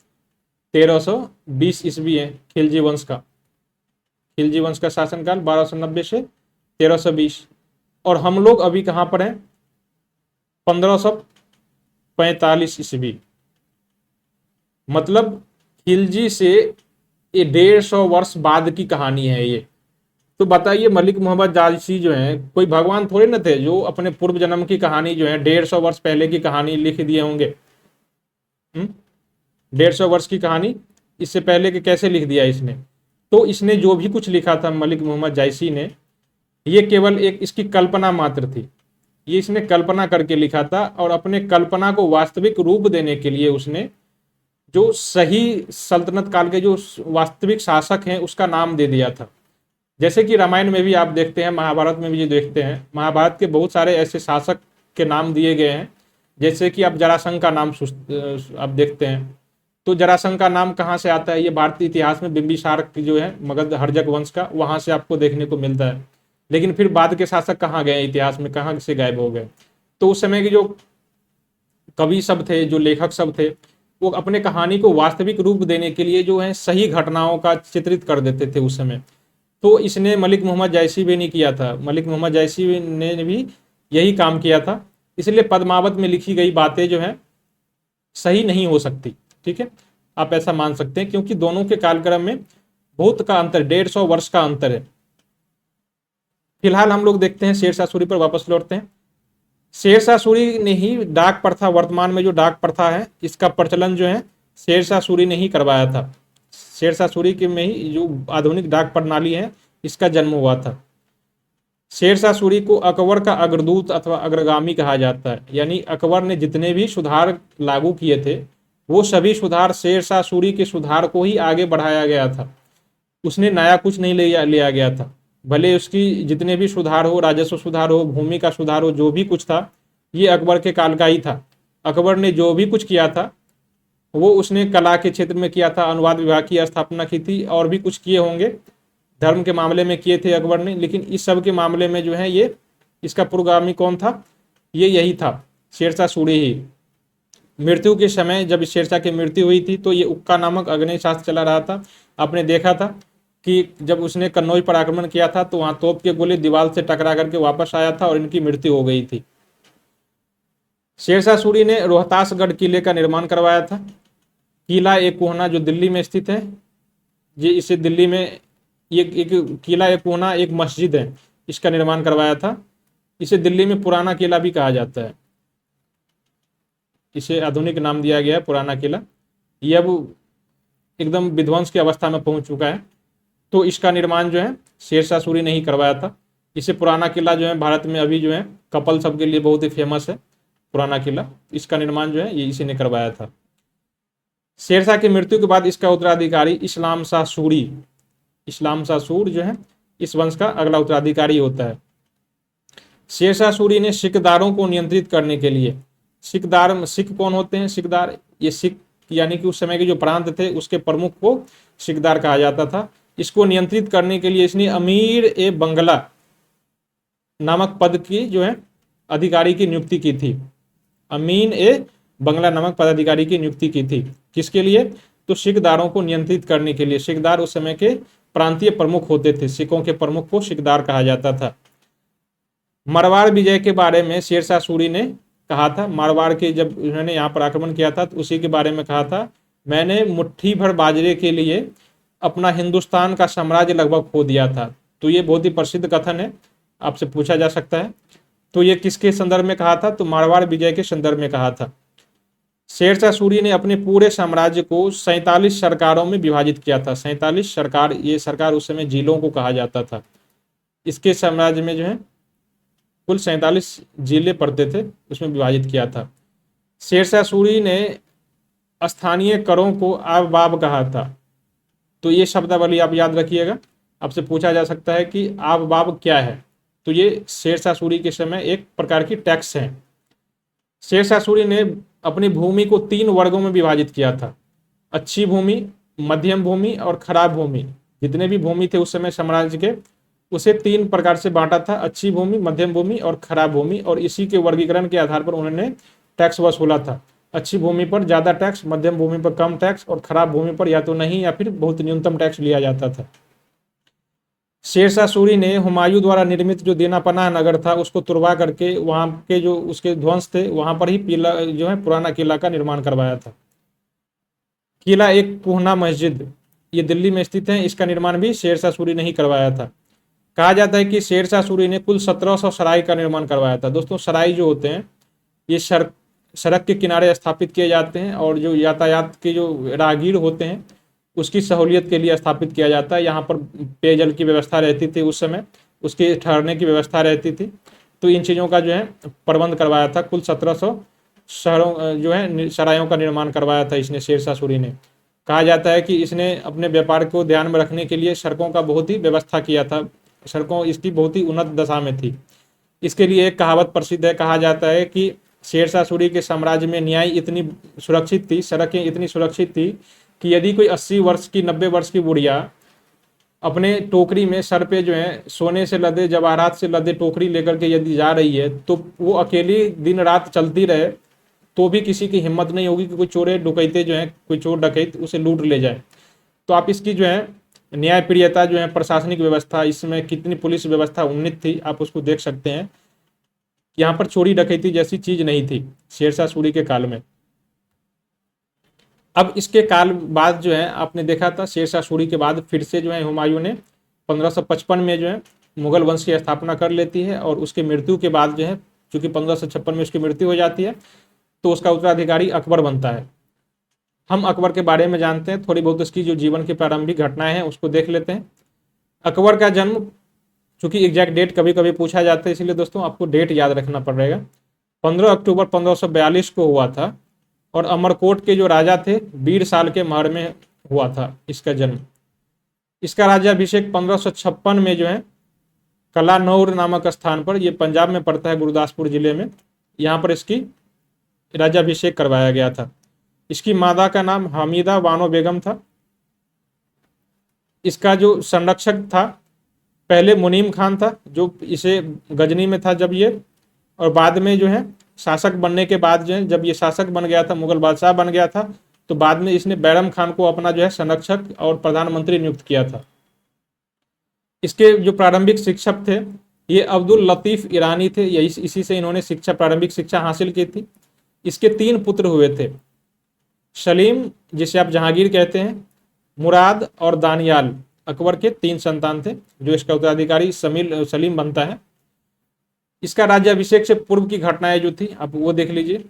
A: 1320 ईस्वी है। खिलजी वंश का शासनकाल 1290 से 1320, और हम लोग अभी कहाँ पर हैं? 45 ईस्वी, मतलब खिलजी से ये 150 वर्ष बाद की कहानी है ये। तो बताइए, मलिक मोहम्मद जायसी जो है कोई भगवान थोड़े न थे जो अपने पूर्व जन्म की कहानी जो है 150 वर्ष पहले की कहानी लिख दिए होंगे। 150 वर्ष की कहानी इससे पहले के कैसे लिख दिया इसने? तो इसने जो भी कुछ लिखा था मलिक मोहम्मद जायसी ने, ये केवल एक इसकी कल्पना मात्र थी। ये इसने कल्पना करके लिखा था और अपने कल्पना को वास्तविक रूप देने के लिए उसने जो सही सल्तनत काल के जो वास्तविक शासक हैं उसका नाम दे दिया था। जैसे कि रामायण में भी आप देखते हैं, महाभारत में भी जो देखते हैं, महाभारत के बहुत सारे ऐसे शासक के नाम दिए गए हैं। जैसे कि आप जरासंध का नाम आप देखते हैं, तो जरासंध का नाम कहाँ से आता है? ये भारतीय इतिहास में बिंबिसार की जो है मगध हर्जक वंश का, वहां से आपको देखने को मिलता है। लेकिन फिर बाद के शासक कहाँ गए इतिहास में, कहाँ से गायब हो गए? तो उस समय के जो कवि सब थे, जो लेखक सब थे, वो अपने कहानी को वास्तविक रूप देने के लिए जो है सही घटनाओं का चित्रित कर देते थे उस समय। तो इसने मलिक मोहम्मद जायसी भी नहीं किया था, मलिक मोहम्मद जायसी ने भी यही काम किया था। इसलिए पद्मावत में लिखी गई बातें जो है सही नहीं हो सकती। ठीक है, आप ऐसा मान सकते हैं, क्योंकि दोनों के कालक्रम में बहुत का अंतर, 150 वर्ष का अंतर है। फिलहाल हम लोग देखते हैं शेरशाह सूरी पर वापस लौटते हैं। शेरशाह सूरी ने ही डाक प्रथा, वर्तमान में जो डाक प्रथा है इसका प्रचलन जो है शेरशाह सूरी ने ही करवाया था। शेरशाह सूरी के में ही जो आधुनिक डाक प्रणाली है इसका जन्म हुआ था। शेरशाह सूरी को अकबर का अग्रदूत अथवा अग्रगामी कहा जाता है। यानी अकबर ने जितने भी सुधार लागू किए थे वो सभी सुधार शेरशाह सूरी के सुधार को ही आगे बढ़ाया गया था। उसने नया कुछ नहीं लिया गया था। भले उसकी जितने भी सुधार हो, राजस्व सुधार हो, भूमि का सुधार हो, जो भी कुछ था ये अकबर के काल का ही था। अकबर ने जो भी कुछ किया था वो उसने कला के क्षेत्र में किया था, अनुवाद विभाग की स्थापना की थी, और भी कुछ किए होंगे, धर्म के मामले में किए थे अकबर ने। लेकिन इस सब के मामले में जो है ये इसका पुरोगामी कौन था? ये यही था, शेरशाह सूरी ही। मृत्यु के समय जब शेरशाह की मृत्यु हुई थी तो ये उक्का नामक अग्नि शास्त्र चला रहा था। आपने देखा था कि जब उसने कन्नौज पर आक्रमण किया था तो वहां तोप के गोले दीवार से टकरा करके वापस आया था और इनकी मृत्यु हो गई थी। शेरशाह सूरी ने रोहतासगढ़ किले का निर्माण करवाया था। किला एक कोहना जो दिल्ली में स्थित है, ये इसे दिल्ली में ये एक किला एक कोहना एक मस्जिद है, इसका निर्माण करवाया था। इसे दिल्ली में पुराना किला भी कहा जाता है, इसे आधुनिक नाम दिया गया है पुराना किला। ये अब एकदम विध्वंस की अवस्था में पहुंच चुका है। तो इसका निर्माण जो है शेरशाह सूरी ने ही करवाया था। इसे पुराना किला जो है भारत में अभी जो है कपल सब के लिए बहुत ही फेमस है पुराना किला। इसका निर्माण जो है ये इसी ने करवाया था। शेरशाह की मृत्यु के बाद इसका उत्तराधिकारी इस्लाम शाह सूरी, इस्लाम शाह सूर जो है इस वंश का अगला उत्तराधिकारी होता है। शेरशाह सूरी ने सिखदारों को नियंत्रित करने के लिए, सिख कौन होते हैं? सिखदार, ये सिख यानी कि उस समय के जो प्रांत थे उसके प्रमुख को सिखदार कहा जाता था। इसको नियंत्रित करने के लिए इसने अमीर ए बंगला नामक पद की जो है अधिकारी की नियुक्ति की थी। अमीन ए बंगला नामक पदाधिकारी की नियुक्ति की थी। किसके लिए? तो सिखदारों को नियंत्रित करने के लिए। सिखदार उस समय के प्रांतीय प्रमुख होते थे, सिखों के प्रमुख को सिखदार कहा जाता था। मारवाड़ विजय के बारे में शेरशाह सूरी ने कहा था, मारवाड़ के जब उन्होंने यहाँ पर आक्रमण किया था तो उसी के बारे में कहा था, मैंने मुट्ठी भर बाजरे के लिए अपना हिंदुस्तान का साम्राज्य लगभग खो दिया था। तो ये बहुत ही प्रसिद्ध कथन है, आपसे पूछा जा सकता है। तो ये किसके संदर्भ में कहा था? तो मारवाड़ विजय के संदर्भ में कहा था। शेरशाह सूरी ने अपने पूरे साम्राज्य को 47 सरकारों में विभाजित किया था। 47 सरकार, ये सरकार उस समय जिलों को कहा जाता था। इसके साम्राज्य में जो है कुल 47 जिले पड़ते थे, उसमें विभाजित किया था। शेरशाह सूरी ने स्थानीय करों को आब बाब कहा था। तो ये शब्दावली आप याद रखिएगा, आपसे पूछा जा सकता है कि आब बाब क्या है। तो ये शेरशाह सूरी के समय एक प्रकार की टैक्स है। शेरशाह सूरी ने अपनी भूमि को 3 वर्गों में विभाजित किया था, अच्छी भूमि, मध्यम भूमि और खराब भूमि। जितने भी भूमि थे उस समय साम्राज्य के, उसे 3 प्रकार से बांटा था, अच्छी भूमि, मध्यम भूमि और खराब भूमि। और इसी के वर्गीकरण के आधार पर उन्होंने टैक्स वसूला था। अच्छी भूमि पर ज़्यादा टैक्स, मध्यम भूमि पर कम टैक्स और खराब भूमि पर या तो नहीं या फिर बहुत न्यूनतम टैक्स लिया जाता था। शेरशाह सूरी ने हुमायूं द्वारा निर्मित जो देनापनाह नगर था उसको तुड़वा करके वहां के जो उसके ध्वंस थे वहां पर ही किला जो है पुराना किला का निर्माण करवाया था। किला एक कुहना मस्जिद, ये दिल्ली में स्थित है, इसका निर्माण भी शेरशाह सूरी ने ही करवाया था। कहा जाता है कि शेरशाह सूरी ने कुल 1700 सराय का निर्माण करवाया था। दोस्तों सराय जो होते हैं ये सड़क के किनारे स्थापित किए जाते हैं और जो यातायात के जो राहगीर होते हैं उसकी सहूलियत के लिए स्थापित किया जाता है। यहाँ पर पेयजल की व्यवस्था रहती थी उस समय, उसके ठहरने की व्यवस्था रहती थी, तो इन चीज़ों का जो है प्रबंध करवाया था। कुल 1700 शहरों जो है सरायों का निर्माण करवाया था इसने, शेरशाह सूरी ने। कहा जाता है कि इसने अपने व्यापार को ध्यान में रखने के लिए सड़कों का बहुत ही व्यवस्था किया था, सड़कों इसकी बहुत ही उन्नत दशा में थी। इसके लिए एक कहावत प्रसिद्ध है, कहा जाता है कि शेरशाह सूरी के साम्राज्य में न्याय इतनी सुरक्षित थी, सड़कें इतनी सुरक्षित थी कि यदि कोई 80 वर्ष की 90 वर्ष की बुढ़िया अपने टोकरी में सर पे जो है सोने से लदे जवाहरात से लदे टोकरी लेकर के यदि जा रही है तो वो अकेली दिन रात चलती रहे तो भी किसी की हिम्मत नहीं होगी कि कोई चोरे डकैते जो है, कोई चोर डकैत उसे लूट ले जाए। तो आप इसकी जो है न्यायप्रियता जो है, प्रशासनिक व्यवस्था, इसमें कितनी पुलिस व्यवस्था उन्नत थी आप उसको देख सकते हैं। यहाँ पर चोरी डकैती जैसी चीज नहीं थी शेरशाह सूरी के काल में। अब इसके काल बाद जो है आपने देखा था शेरशाह सूरी के बाद फिर से जो है हुमायूं ने 1555 में जो है मुगल वंश की स्थापना कर लेती है और उसके मृत्यु के बाद जो है, चूंकि 1556 में उसकी मृत्यु हो जाती है तो उसका उत्तराधिकारी अकबर बनता है। हम अकबर के बारे में जानते हैं, थोड़ी बहुत उसकी जो जीवन की प्रारंभिक घटनाएं हैं उसको देख लेते हैं। अकबर का जन्म, चूंकि एग्जैक्ट डेट कभी कभी पूछा जाता है इसलिए दोस्तों आपको डेट याद रखना पड़ेगा, 15 अक्टूबर 1542 को हुआ था और अमरकोट के जो राजा थे बीर साल के महर में हुआ था इसका जन्म। इसका राज्याभिषेक 1556 में जो है कलानौर नामक स्थान पर, ये पंजाब में पड़ता है गुरदासपुर जिले में, यहाँ पर इसकी राज्याभिषेक करवाया गया था। इसकी माता का नाम हमीदा बानो बेगम था। इसका जो संरक्षक था पहले मुनीम खान था जो इसे गजनी में था जब ये, और बाद में जो है शासक बनने के बाद जो है जब ये शासक बन गया था, मुगल बादशाह बन गया था, तो बाद में इसने बैरम खान को अपना जो है संरक्षक और प्रधानमंत्री नियुक्त किया था। इसके जो प्रारंभिक शिक्षक थे ये अब्दुल लतीफ ईरानी थे, यही इसी से इन्होंने प्रारंभिक शिक्षा हासिल की थी। इसके 3 पुत्र हुए थे, सलीम जिसे आप जहांगीर कहते हैं, मुराद और दानियाल। अकबर के 3 संतान थे जो इसका उत्तराधिकारी सलीम बनता है। इसका राज्याभिषेक से पूर्व की घटनाएं जो थी आप वो देख लीजिए।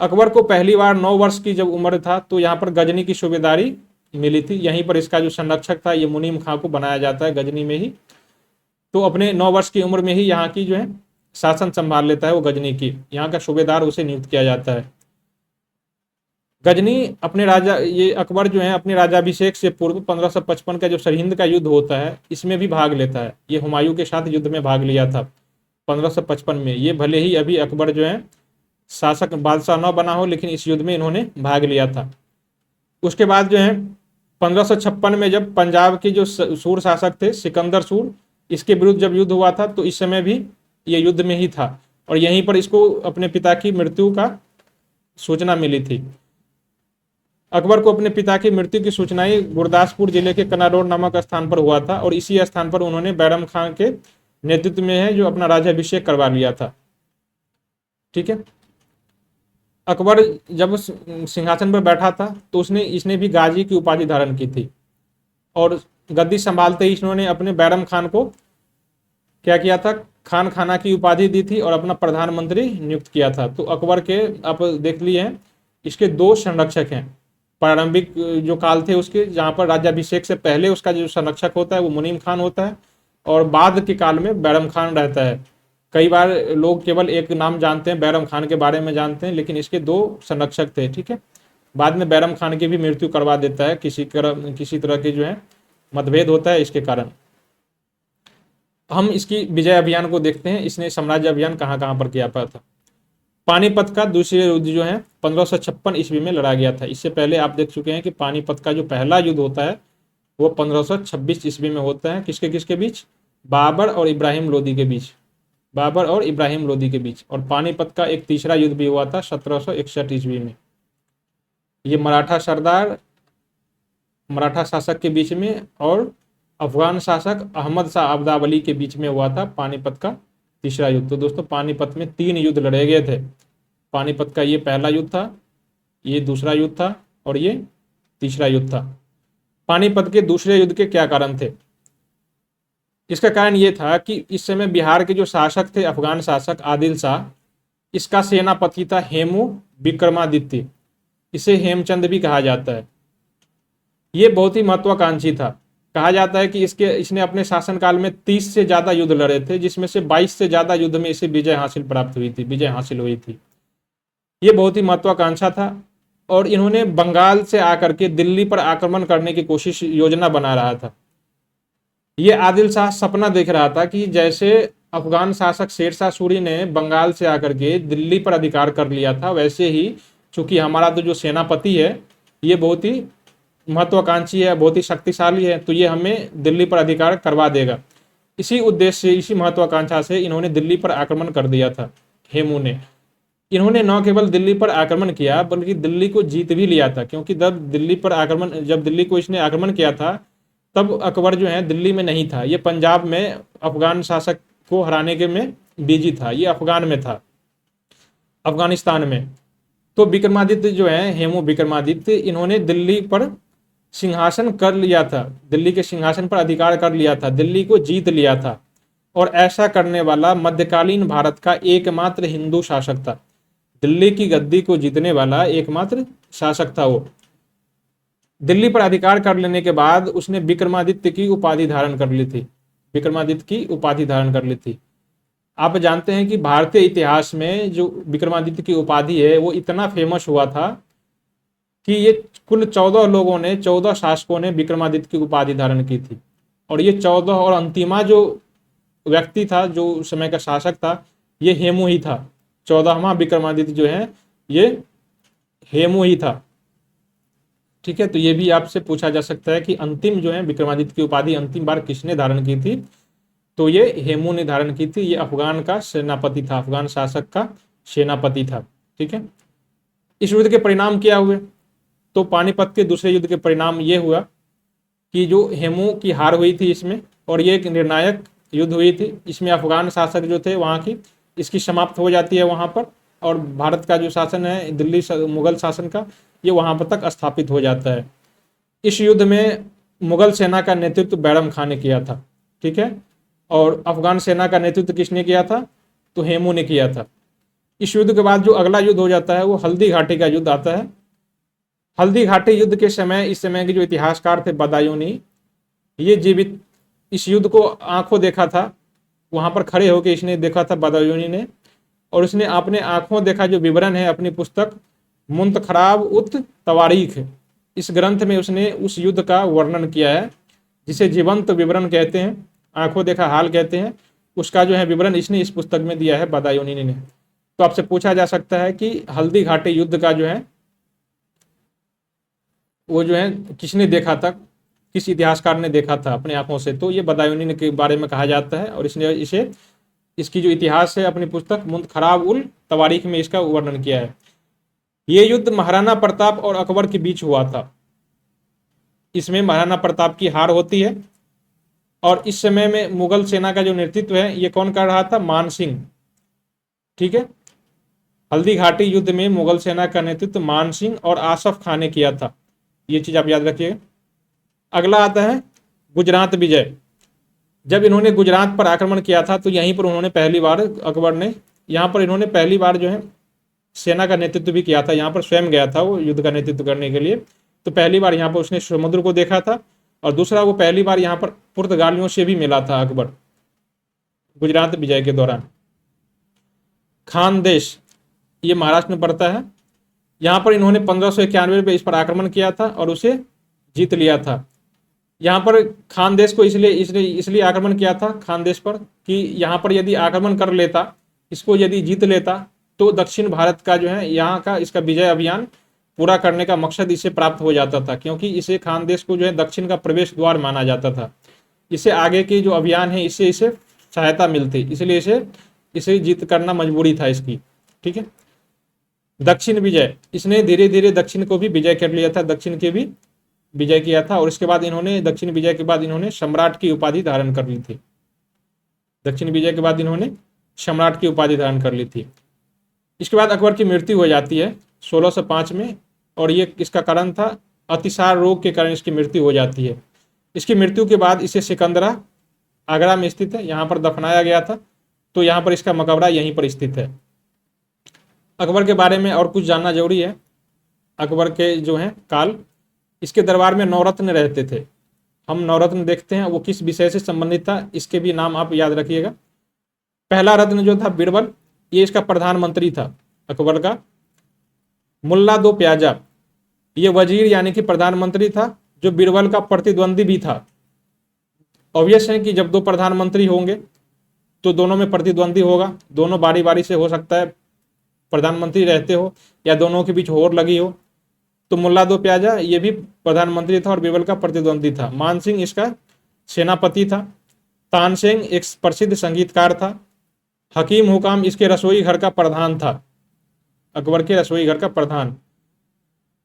A: अकबर को पहली बार 9 वर्ष की जब उम्र था तो यहाँ पर गजनी की सूबेदारी मिली थी, यहीं पर इसका जो संरक्षक था ये मुनीम खां को बनाया जाता है गजनी में ही। तो अपने 9 वर्ष की उम्र में ही यहाँ की जो है शासन संभाल लेता है वो गजनी की, यहाँ का सूबेदार उसे नियुक्त किया जाता है। गजनी अपने राजा, ये अकबर जो है अपने राज्याभिषेक से पूर्व 1555 का जो सरहिंद का युद्ध होता है इसमें भी भाग लेता है। ये हुमायूं के साथ युद्ध में भाग लिया था 1555 में। ये भले ही अभी अकबर जो है शासक बादशाह न बना हो लेकिन इस युद्ध में इन्होंने भाग लिया था। उसके बाद जो है 1556 में जब पंजाब के जो सूर शासक थे सिकंदर सूर, इसके विरुद्ध जब युद्ध हुआ था तो इस समय भी ये युद्ध में ही था और यहीं पर इसको अपने पिता की मृत्यु का सूचना मिली थी। अकबर को अपने पिता की मृत्यु की सूचनाएं गुरदासपुर जिले के कनाडोर नामक स्थान पर हुआ था और इसी स्थान पर उन्होंने बैरम खान के नेतृत्व में है जो अपना राज्याभिषेक करवा लिया था। ठीक है, अकबर जब सिंहासन पर बैठा था तो इसने भी गाजी की उपाधि धारण की थी और गद्दी संभालते ही इन्होंने अपने बैरम खान को क्या किया था, खान खाना की उपाधि दी थी और अपना प्रधानमंत्री नियुक्त किया था। तो अकबर के आप देख लिए हैं इसके 2 संरक्षक हैं। प्रारंभिक जो काल थे उसके, जहाँ पर राज्याभिषेक से पहले उसका जो संरक्षक होता है वो मुनीम खान होता है और बाद के काल में बैरम खान रहता है। कई बार लोग केवल एक नाम जानते हैं, बैरम खान के बारे में जानते हैं, लेकिन इसके 2 संरक्षक थे। ठीक है, बाद में बैरम खान की भी मृत्यु करवा देता है, किसी तरह के जो है मतभेद होता है इसके कारण। हम इसकी विजय अभियान को देखते हैं, इसने साम्राज्य अभियान कहाँ कहाँ पर किया था। पानीपत का दूसरे युद्ध जो है 1556 ईस्वी में लड़ा गया था। इससे पहले आप देख चुके हैं कि पानीपत का जो पहला युद्ध होता है वो 1526 ईस्वी में होता है। किसके किसके बीच? बाबर और इब्राहिम लोदी के बीच, बाबर और इब्राहिम लोदी के बीच। और पानीपत का एक तीसरा युद्ध भी हुआ था 1761 ईस्वी में, ये मराठा सरदार मराठा शासक के बीच में और अफगान शासक अहमद शाह अब्दावली के बीच में हुआ था पानीपत का तीसरा युद्ध। तो दोस्तों पानीपत में 3 युद्ध लड़े गए थे। पानीपत का ये पहला युद्ध था, ये दूसरा युद्ध था और ये तीसरा युद्ध था। पानीपत के दूसरे युद्ध के क्या कारण थे? इसका कारण ये था कि इस समय बिहार के जो शासक थे, अफगान शासक आदिल शाह, इसका सेनापति था हेमू विक्रमादित्य। इसे हेमचंद भी कहा जाता है। ये बहुत ही महत्वाकांक्षी था। कहा जाता है कि इसने अपने शासनकाल में 30 से ज्यादा युद्ध लड़े थे, जिसमें से 22 से ज्यादा युद्ध में इसे विजय हासिल हुई थी। ये बहुत ही महत्वाकांक्षा था और इन्होंने बंगाल से आकर के दिल्ली पर आक्रमण करने की योजना बना रहा था। ये आदिल शाह सपना देख रहा था कि जैसे अफगान शासक शेरशाह सूरी ने बंगाल से आकर के दिल्ली पर अधिकार कर लिया था, वैसे ही चूंकि हमारा तो जो सेनापति है ये बहुत ही महत्वाकांक्षी है, बहुत ही शक्तिशाली है, तो ये हमें दिल्ली पर अधिकार करवा देगा। इसी उद्देश्य से, इसी महत्वाकांक्षा से इन्होंने दिल्ली पर आक्रमण कर दिया था हेमू ने। इन्होंने न केवल दिल्ली पर आक्रमण किया बल्कि दिल्ली को जीत भी लिया था, क्योंकि जब दिल्ली को इसने आक्रमण किया था तब अकबर जो है दिल्ली में नहीं था, ये पंजाब में अफगान शासक को हराने के में बिजी था, ये अफगान में था, अफगानिस्तान में। तो विक्रमादित्य जो है, हेमू विक्रमादित्य, इन्होंने दिल्ली पर सिंहासन कर लिया था, दिल्ली के सिंहासन पर अधिकार कर लिया था, दिल्ली को जीत लिया था। और ऐसा करने वाला मध्यकालीन भारत का एकमात्र हिंदू शासक था। दिल्ली की गद्दी को जीतने वाला एकमात्र शासक था वो। दिल्ली पर अधिकार कर लेने के बाद उसने विक्रमादित्य की उपाधि धारण कर ली थी, विक्रमादित्य की उपाधि धारण कर ली थी। आप जानते हैं कि भारतीय इतिहास में जो विक्रमादित्य की उपाधि है वो इतना फेमस हुआ था कि ये कुल 14 लोगों ने, 14 शासकों ने विक्रमादित्य की उपाधि धारण की थी। और ये 14 और अंतिमा जो व्यक्ति था, जो समय का शासक था, ये हेमू ही था। 14वां विक्रमादित्य जो है ये हेमू ही था। ठीक है, तो ये भी आपसे पूछा जा सकता है कि अंतिम जो है विक्रमादित्य की उपाधि अंतिम बार किसने धारण की थी? तो ये हेमू ने धारण की थी। ये अफगान का सेनापति था, अफगान शासक का सेनापति था। ठीक है, इस युद्ध के परिणाम क्या हुए? तो पानीपत के दूसरे युद्ध के परिणाम ये हुआ कि जो हेमू की हार हुई थी इसमें, और ये एक निर्णायक युद्ध हुई थी। इसमें अफगान शासक जो थे वहाँ की, इसकी समाप्त हो जाती है वहाँ पर, और भारत का जो शासन है दिल्ली मुगल शासन का, ये वहाँ पर तक स्थापित हो जाता है। इस युद्ध में मुगल सेना का नेतृत्व बैरम खान ने किया था। ठीक है, और अफगान सेना का नेतृत्व किसने किया था? तो हेमू ने किया था। इस युद्ध के बाद जो अगला युद्ध हो जाता है वो हल्दी घाटी का युद्ध आता है। हल्दी घाटी युद्ध के समय, इस समय के जो इतिहासकार थे बदायूनी, ये जीवित इस युद्ध को आंखों देखा था, वहां पर खड़े होकर इसने देखा था बदायूनी ने, और उसने अपने आंखों देखा जो विवरण है अपनी पुस्तक मुंतखराब उत तवारीख, इस ग्रंथ में उसने उस युद्ध का वर्णन किया है, जिसे जीवंत विवरण कहते हैं, आंखों देखा हाल कहते हैं। उसका जो है विवरण इसने इस पुस्तक में दिया है बदायूनी ने। तो आपसे पूछा जा सकता है कि हल्दी घाटी युद्ध का जो है वो जो है किसने देखा था, किस इतिहासकार ने देखा था अपने आंखों से? तो ये बदायूनी के बारे में कहा जाता है, और इसने इसकी जो इतिहास है अपनी पुस्तक मुंतखराब उल तवारीख में इसका वर्णन किया है। ये युद्ध महाराणा प्रताप और अकबर के बीच हुआ था। इसमें महाराणा प्रताप की हार होती है, और इस समय में मुगल सेना का जो नेतृत्व है ये कौन कर रहा था? मान सिंह। ठीक है, हल्दी घाटी युद्ध में मुगल सेना का नेतृत्व मान सिंह और आसफ खान ने किया था, ये चीज आप याद रखिएगा। अगला आता है गुजरात विजय। जब इन्होंने गुजरात पर आक्रमण किया था तो यहीं पर उन्होंने पहली बार, अकबर ने यहाँ पर इन्होंने पहली बार जो है सेना का नेतृत्व भी किया था। यहाँ पर स्वयं गया था वो युद्ध का नेतृत्व करने के लिए। तो पहली बार यहाँ पर उसने समुद्र को देखा था, और दूसरा वो पहली बार यहाँ पर पुर्तगालियों से भी मिला था अकबर गुजरात विजय के दौरान। खानदेश, ये महाराष्ट्र में पड़ता है। यहाँ पर इन्होंने 1591 में इस पर आक्रमण किया था और उसे जीत लिया था। यहाँ पर खानदेश को इसलिए आक्रमण किया था खानदेश पर कि यहाँ पर यदि आक्रमण कर लेता, इसको यदि जीत लेता, तो दक्षिण भारत का जो है यहाँ का इसका विजय अभियान पूरा करने का मकसद इसे प्राप्त हो जाता था, क्योंकि इसे खानदेश को जो है दक्षिण का प्रवेश द्वार माना जाता था। इसे आगे के जो अभियान है इससे इसे सहायता मिलती, इसलिए इसे जीत करना मजबूरी था इसकी। ठीक है, दक्षिण विजय, इसने धीरे धीरे दक्षिण को भी विजय कर लिया था, दक्षिण के भी विजय किया था और इसके बाद इन्होंने दक्षिण विजय के बाद इन्होंने सम्राट की उपाधि धारण कर ली थी। दक्षिण विजय के बाद इन्होंने सम्राट की उपाधि धारण कर ली थी। इसके बाद अकबर की मृत्यु हो जाती है 1605 में, और ये इसका कारण था अतिसार रोग के कारण इसकी मृत्यु हो जाती है। इसकी मृत्यु के बाद इसे सिकंदरा आगरा में स्थित है, यहाँ पर दफनाया गया था, तो यहाँ पर इसका मकबरा यहीं पर स्थित है। अकबर के बारे में और कुछ जानना जरूरी है। अकबर के जो हैं काल, इसके दरबार में नवरत्न रहते थे। हम नवरत्न देखते हैं वो किस विषय से संबंधित था, इसके भी नाम आप याद रखिएगा। पहला रत्न जो था बीरबल, ये इसका प्रधानमंत्री था अकबर का। मुल्ला दो प्याजा, ये वजीर यानी कि प्रधानमंत्री था, जो बीरबल का प्रतिद्वंदी भी था। ऑब्वियस है कि जब दो प्रधानमंत्री होंगे तो दोनों में प्रतिद्वंदी होगा, दोनों बारी बारी से, हो सकता है प्रधानमंत्री रहते हो या दोनों के बीच होड़ लगी हो। तो मुल्ला दो प्याजा ये भी प्रधानमंत्री था और बीरबल का प्रतिद्वंदी था। मान सिंह इसका सेनापति था। तानसेन एक प्रसिद्ध संगीतकार था। हकीम हुकाम इसके रसोई घर का प्रधान था, अकबर के रसोई घर का प्रधान।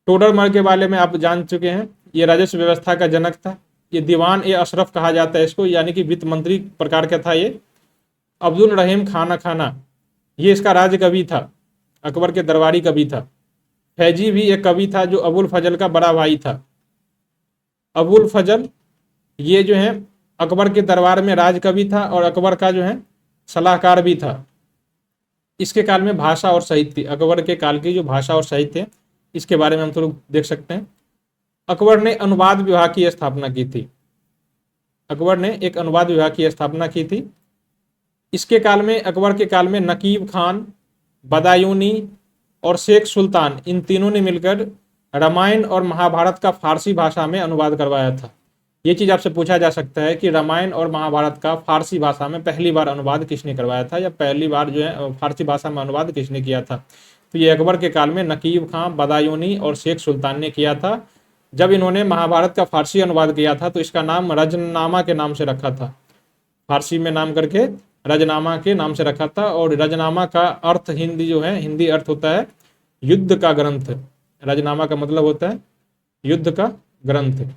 A: टोडरमल के बारे में आप जान चुके हैं, ये राजस्व व्यवस्था का जनक था। ये दीवान ए अशरफ कहा जाता है इसको, यानी कि वित्त मंत्री प्रकार का था ये। अब्दुल रहीम खाना खाना, ये इसका राज कवि था, अकबर के दरबारी कवि था। फैजी भी एक कवि था जो अबुल फजल का बड़ा भाई था। अबुल फजल ये जो है अकबर के दरबार में राज कवि था और अकबर का जो है सलाहकार भी था। इसके काल में भाषा और साहित्य, अकबर के काल की जो भाषा और साहित्य, इसके बारे में हम थोड़ा देख सकते हैं। अकबर ने अनुवाद विभाग की स्थापना की थी। अकबर ने एक अनुवाद विभाग की स्थापना की थी। इसके काल में, अकबर के काल में नकीब खान, बदायूनी और शेख सुल्तान, इन तीनों ने मिलकर रामायण और महाभारत का फारसी भाषा में अनुवाद करवाया था। ये चीज आपसे पूछा जा सकता है कि रामायण और महाभारत का फारसी भाषा में पहली बार अनुवाद किसने करवाया था, या पहली बार जो है फारसी भाषा में अनुवाद किसने किया था। तो ये अकबर के काल में नकीब खान, बदायूनी और शेख सुल्तान ने किया था। जब इन्होंने महाभारत का फारसी अनुवाद किया था तो इसका नाम रजनामा के नाम से रखा था, फारसी में नाम करके रजनामा के नाम से रखा था। और रजनामा का अर्थ हिंदी जो है, हिंदी अर्थ होता है युद्ध का ग्रंथ। रजनामा का मतलब होता है युद्ध का ग्रंथ।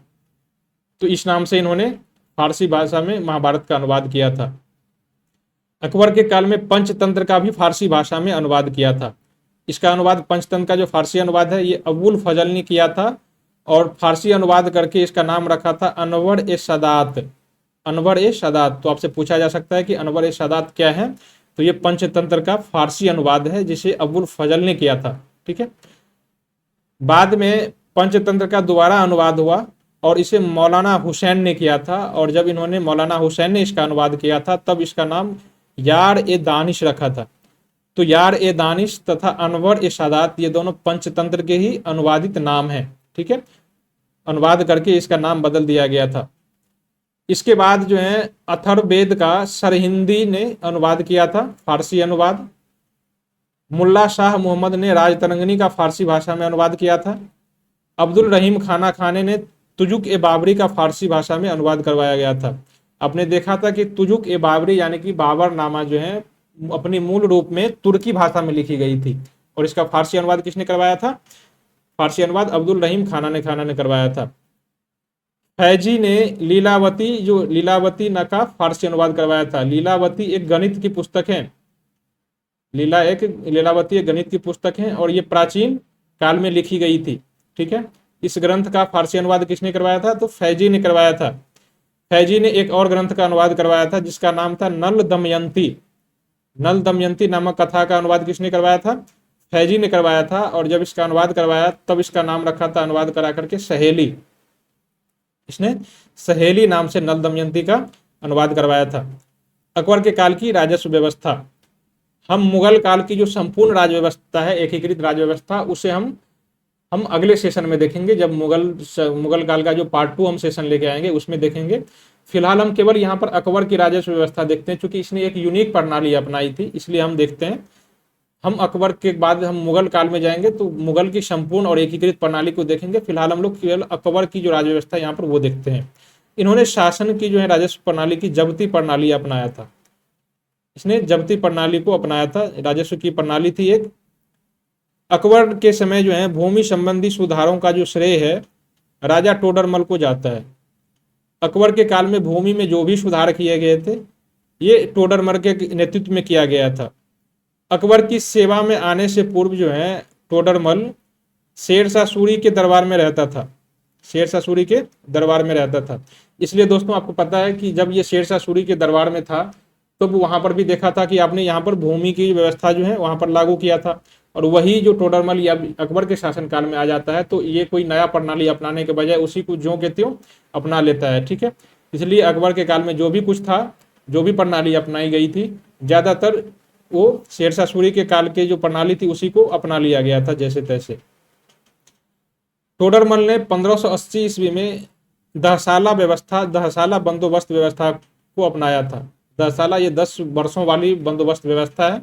A: तो इस नाम से इन्होंने फारसी भाषा में महाभारत का अनुवाद किया था। अकबर के काल में पंचतंत्र का भी फारसी भाषा में अनुवाद किया था। इसका अनुवाद, पंचतंत्र का जो फारसी अनुवाद है, ये अबुल फजल ने किया था और फारसी अनुवाद करके इसका नाम रखा था अनवर ए सदात। अनवर ए सदात। तो आपसे पूछा जा सकता है कि अनवर ए सदात क्या है, तो ये पंचतंत्र का फारसी अनुवाद है जिसे अबुल फजल ने किया था। ठीक है। बाद में पंचतंत्र का दोबारा अनुवाद हुआ और इसे मौलाना हुसैन ने किया था, और जब इन्होंने, मौलाना हुसैन ने इसका अनुवाद किया था, तब इसका नाम यार ए दानिश रखा था। तो यार ए दानिश तथा अनवर ए सादात, ये दोनों पंचतंत्र के ही अनुवादित नाम हैं। ठीक है। अनुवाद करके इसका नाम बदल दिया गया था। इसके बाद जो है अथर्ववेद का सरहिंदी ने अनुवाद किया था, फारसी अनुवाद। मुल्ला शाह मोहम्मद ने राजतरंगिनी का फारसी भाषा में अनुवाद किया था। अब्दुल रहीम खाना खाने ने तुजुक ए बाबरी का फारसी भाषा में अनुवाद करवाया गया था। आपने देखा था कि तुजुक ए बाबरी यानी कि बाबर नामा जो है अपनी मूल रूप में तुर्की भाषा में लिखी गई थी, और इसका फारसी अनुवाद किसने करवाया था? फारसी अनुवाद अब्दुल रहीम खाना ने करवाया था। फैजी ने लीलावती, जो लीलावती न का फारसी अनुवाद करवाया था। लीलावती एक गणित की पुस्तक है। लीलावती एक गणित की पुस्तक है और ये प्राचीन काल में लिखी गई थी। ठीक है। इस ग्रंथ का फारसी अनुवाद किसने करवाया था? तो फैजी ने करवाया था। फैजी ने एक और ग्रंथ का अनुवाद करवाया था जिसका नाम था नल दमयंती। नल दमयंती नामक कथा का अनुवाद किसने करवाया था? फैजी ने करवाया था। और जब इसका अनुवाद करवाया तब इसका नाम रखा था अनुवाद करा करके सहेली। इसने सहेली नाम से नल दमयंती का अनुवाद करवाया था। अकबर के काल की राजस्व व्यवस्था, हम मुगल काल की जो संपूर्ण राज्य व्यवस्था है, एकीकृत राज्य व्यवस्था, उसे हम अगले सेशन में देखेंगे। जब मुगल काल का जो पार्ट 2 हम सेशन लेके आएंगे उसमें देखेंगे। फिलहाल हम केवल यहाँ पर अकबर की राजस्व व्यवस्था देखते हैं, क्योंकि इसने एक यूनिक प्रणाली अपनाई थी, इसलिए हम देखते हैं। हम अकबर के बाद हम मुगल काल में जाएंगे तो मुगल की संपूर्ण और एकीकृत प्रणाली को देखेंगे। फिलहाल हम लोग केवल अकबर की जो राज्य व्यवस्था यहाँ पर वो देखते हैं। इन्होंने शासन की जो है राजस्व प्रणाली की जब्ती प्रणाली अपनाया था। इसने जब्ती प्रणाली को अपनाया था। राजस्व की प्रणाली थी एक। अकबर के समय जो है भूमि संबंधी सुधारों का जो श्रेय है राजा टोडरमल को जाता है। अकबर के काल में भूमि में जो भी सुधार किए गए थे ये टोडरमल के नेतृत्व में किया गया था। अकबर की सेवा में आने से पूर्व जो है टोडरमल शेरशाह सूरी के दरबार में रहता था। शेरशाह सूरी के दरबार में रहता था। इसलिए दोस्तों आपको पता है कि जब ये शेरशाह सूरी के दरबार में था तो वहां पर भी देखा था कि आपने यहाँ पर भूमि की व्यवस्था जो है वहां पर लागू किया था। और वही जो टोडरमल या अकबर के शासनकाल में आ जाता है तो ये कोई नया प्रणाली अपनाने के बजाय उसी को ज्यों के त्यों अपना लेता है। ठीक है, इसलिए अकबर के काल में जो भी कुछ था, जो भी प्रणाली अपनाई गई थी, ज्यादातर वो शेरशाह सूरी के काल की जो प्रणाली थी उसी को अपना लिया गया था जैसे तैसे। टोडरमल ने 1580 ईस्वी में दहसाला बंदोबस्त व्यवस्था को अपनाया था। दहसाला ये 10 वर्षों वाली बंदोबस्त व्यवस्था है।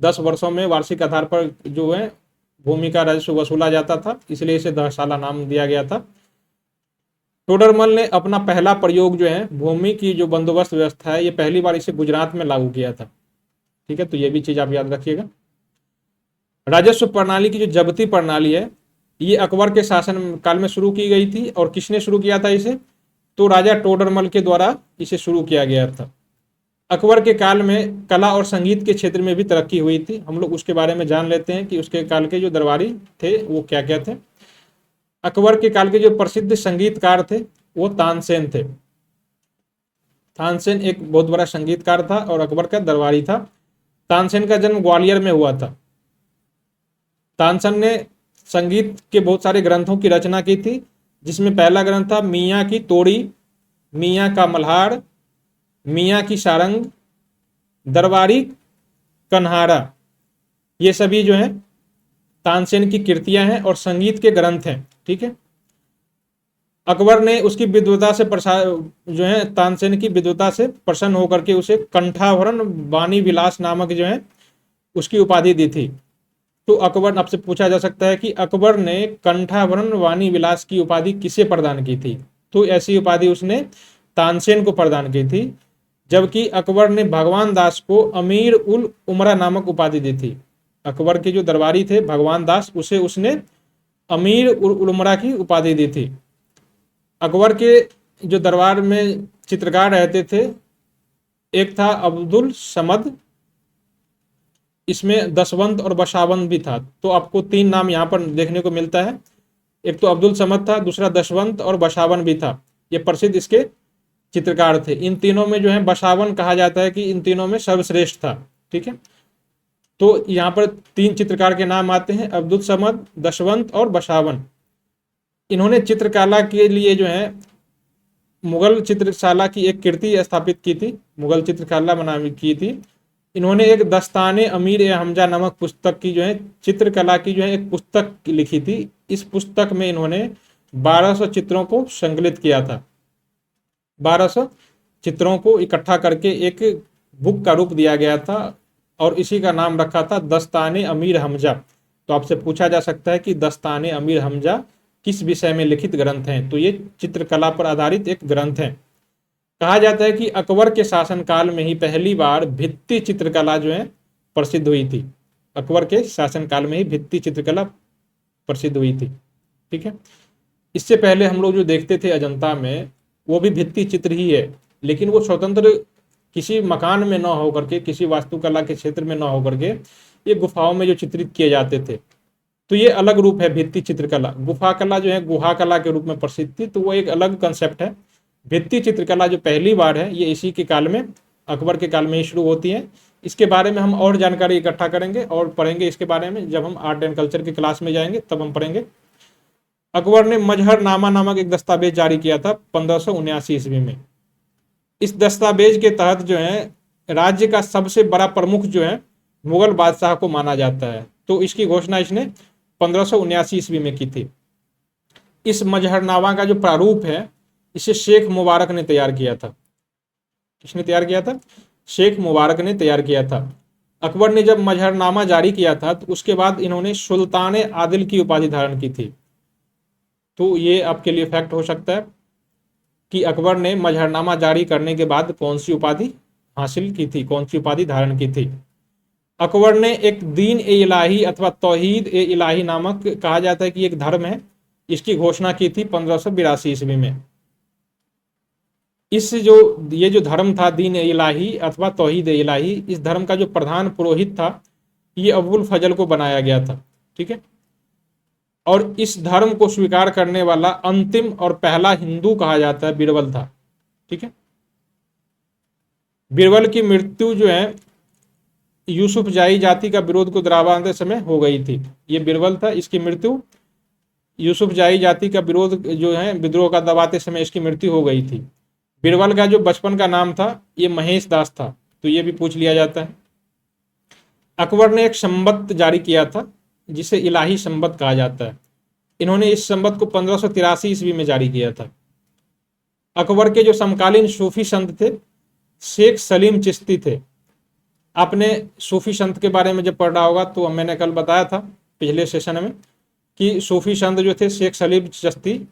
A: 10 वर्षों में वार्षिक आधार पर जो है भूमि का राजस्व वसूला जाता था, इसलिए इसे दहसाला नाम दिया गया था। टोडरमल ने अपना पहला प्रयोग जो है भूमि की जो बंदोबस्त व्यवस्था है ये पहली बार इसे गुजरात में लागू किया था। ठीक है, तो ये भी चीज आप याद रखिएगा। राजस्व प्रणाली की जो जब्ती प्रणाली है ये अकबर के शासन काल में शुरू की गई थी। और किसने शुरू किया था इसे? तो राजा टोडरमल के द्वारा इसे शुरू किया गया था। अकबर के काल में कला और संगीत के क्षेत्र में भी तरक्की हुई थी। हम लोग उसके बारे में जान लेते हैं कि उसके काल के जो दरबारी थे वो क्या क्या थे। अकबर के काल के जो प्रसिद्ध संगीतकार थे वो तानसेन थे। तानसेन एक बहुत बड़ा संगीतकार था और अकबर का दरबारी था। तानसेन का जन्म ग्वालियर में हुआ था। तानसेन ने संगीत के बहुत सारे ग्रंथों की रचना की थी, जिसमें पहला ग्रंथ था मियाँ की तोड़ी, मियाँ का मल्हार, मियाँ की सारंग, दरबारी कन्हारा। ये सभी जो है तानसेन की कृतियां हैं और संगीत के ग्रंथ हैं। ठीक है, अकबर ने उसकी विद्वता से जो है तानसेन की विद्वता से प्रसन्न होकर के उसे कंठाभरण वाणी विलास नामक जो है उसकी उपाधि दी थी। तो अकबर, आपसे पूछा जा सकता है कि अकबर ने कंठाभरण वाणी विलास की उपाधि किसे प्रदान की थी? तो ऐसी उपाधि उसने तानसेन को प्रदान की थी। जबकि अकबर ने भगवान दास को अमीर उल उमरा नामक उपाधि दी थी। अकबर के जो दरबारी थे भगवान दास, उसे उसने अमीर उल उमरा की उपाधि दी थी। अकबर के जो दरबार में चित्रकार रहते थे एक था अब्दुल समद, इसमें दशवंत और बशावंत भी था। तो आपको 3 नाम यहाँ पर देखने को मिलता है। एक तो अब्दुल समद था, दूसरा दशवंत और बशावन भी था। ये प्रसिद्ध इसके चित्रकार थे। इन तीनों में जो है बशावन कहा जाता है कि इन तीनों में सर्वश्रेष्ठ था। ठीक है, तो यहाँ पर 3 चित्रकार के नाम आते हैं, अब्दुल समद, दशवंत और बशावन। इन्होंने चित्रकला के लिए जो है मुगल चित्रशाला की एक कीर्ति स्थापित की थी, मुगल चित्रकला बना की थी। इन्होंने एक दस्ताने अमीर ए हमजा नामक पुस्तक की जो है चित्रकला की जो है एक पुस्तक लिखी थी। इस पुस्तक में इन्होंने 1200 चित्रों को संकलित किया था। 1200 चित्रों को इकट्ठा करके एक बुक का रूप दिया गया था और इसी का नाम रखा था दस्ताने अमीर हमजा। तो आपसे पूछा जा सकता है कि दस्ताने अमीर हमजा किस विषय में लिखित ग्रंथ हैं? तो ये चित्रकला पर आधारित एक ग्रंथ है। कहा जाता है कि अकबर के शासनकाल में ही पहली बार भित्ति चित्रकला जो है प्रसिद्ध हुई थी। अकबर के शासनकाल में ही भित्ति चित्रकला प्रसिद्ध हुई थी। ठीक है, इससे पहले हम लोग जो देखते थे अजंता में वो भी भित्ति चित्र ही है, लेकिन वो स्वतंत्र किसी मकान में न होकर के, किसी वास्तुकला के क्षेत्र में न होकर के ये गुफाओं में जो चित्रित किए जाते थे। तो ये अलग रूप है भित्ति चित्रकला। गुफा कला जो है गुहा कला के रूप में प्रसिद्ध थी, तो वो एक अलग कंसेप्ट है। भित्ति चित्रकला जो पहली बार है ये इसी के काल में, अकबर के काल में ही शुरू होती है। इसके बारे में हम और जानकारी इकट्ठा करेंगे और पढ़ेंगे इसके बारे में जब हम आर्ट एंड कल्चर की क्लास में जाएंगे, तब हम पढ़ेंगे। अकबर ने मजहरनामा नामक एक दस्तावेज जारी किया था 1579 ईस्वी में। इस दस्तावेज के तहत जो है राज्य का सबसे बड़ा प्रमुख जो है मुगल बादशाह को माना जाता है। तो इसकी घोषणा इसने 1579 ईस्वी में की थी। इस मजहरनामा का जो प्रारूप है इसे शेख मुबारक ने तैयार किया था। किसने तैयार किया था? शेख मुबारक ने तैयार किया था। अकबर ने जब मजहरनामा जारी किया था तो उसके बाद इन्होंने सुल्तान आदिल की उपाधि धारण की थी। तो ये आपके लिए फैक्ट हो सकता है कि अकबर ने मजहरनामा जारी करने के बाद कौन सी उपाधि हासिल की थी, कौन सी उपाधि धारण की थी। अकबर ने एक दीन ए इलाही अथवा तौहीद ए इलाही नामक, कहा जाता है कि एक धर्म है इसकी घोषणा की थी 1582 ईस्वी में। ये जो धर्म था दीन इलाही अथवा तौहीद इलाही, इस धर्म का जो प्रधान पुरोहित था ये अबुल फजल को बनाया गया था। ठीक है, और इस धर्म को स्वीकार करने वाला अंतिम और पहला हिंदू कहा जाता है बीरबल था। ठीक है, बीरबल की मृत्यु जो है यूसुफ जाई जाति का विरोध को दबाते समय हो गई थी। ये बीरबल था, इसकी मृत्यु यूसुफ जाई जाति का विरोध जो है विद्रोह का दबाते समय इसकी मृत्यु हो गई थी। बीरबल का जो बचपन का नाम था ये महेश दास था, तो ये भी पूछ लिया जाता है। अकबर ने एक संबत जारी किया था जिसे इलाही संबत कहा जाता है। इन्होंने इस संबत को 1583 ईस्वी में जारी किया था। अकबर के जो समकालीन सूफी संत थे शेख सलीम चिश्ती थे। आपने सूफी संत के बारे में जब पढ़ा होगा तो मैंने कल बताया था पिछले सेशन में कि सूफी संत जो थे शेख सलीम चिश्ती,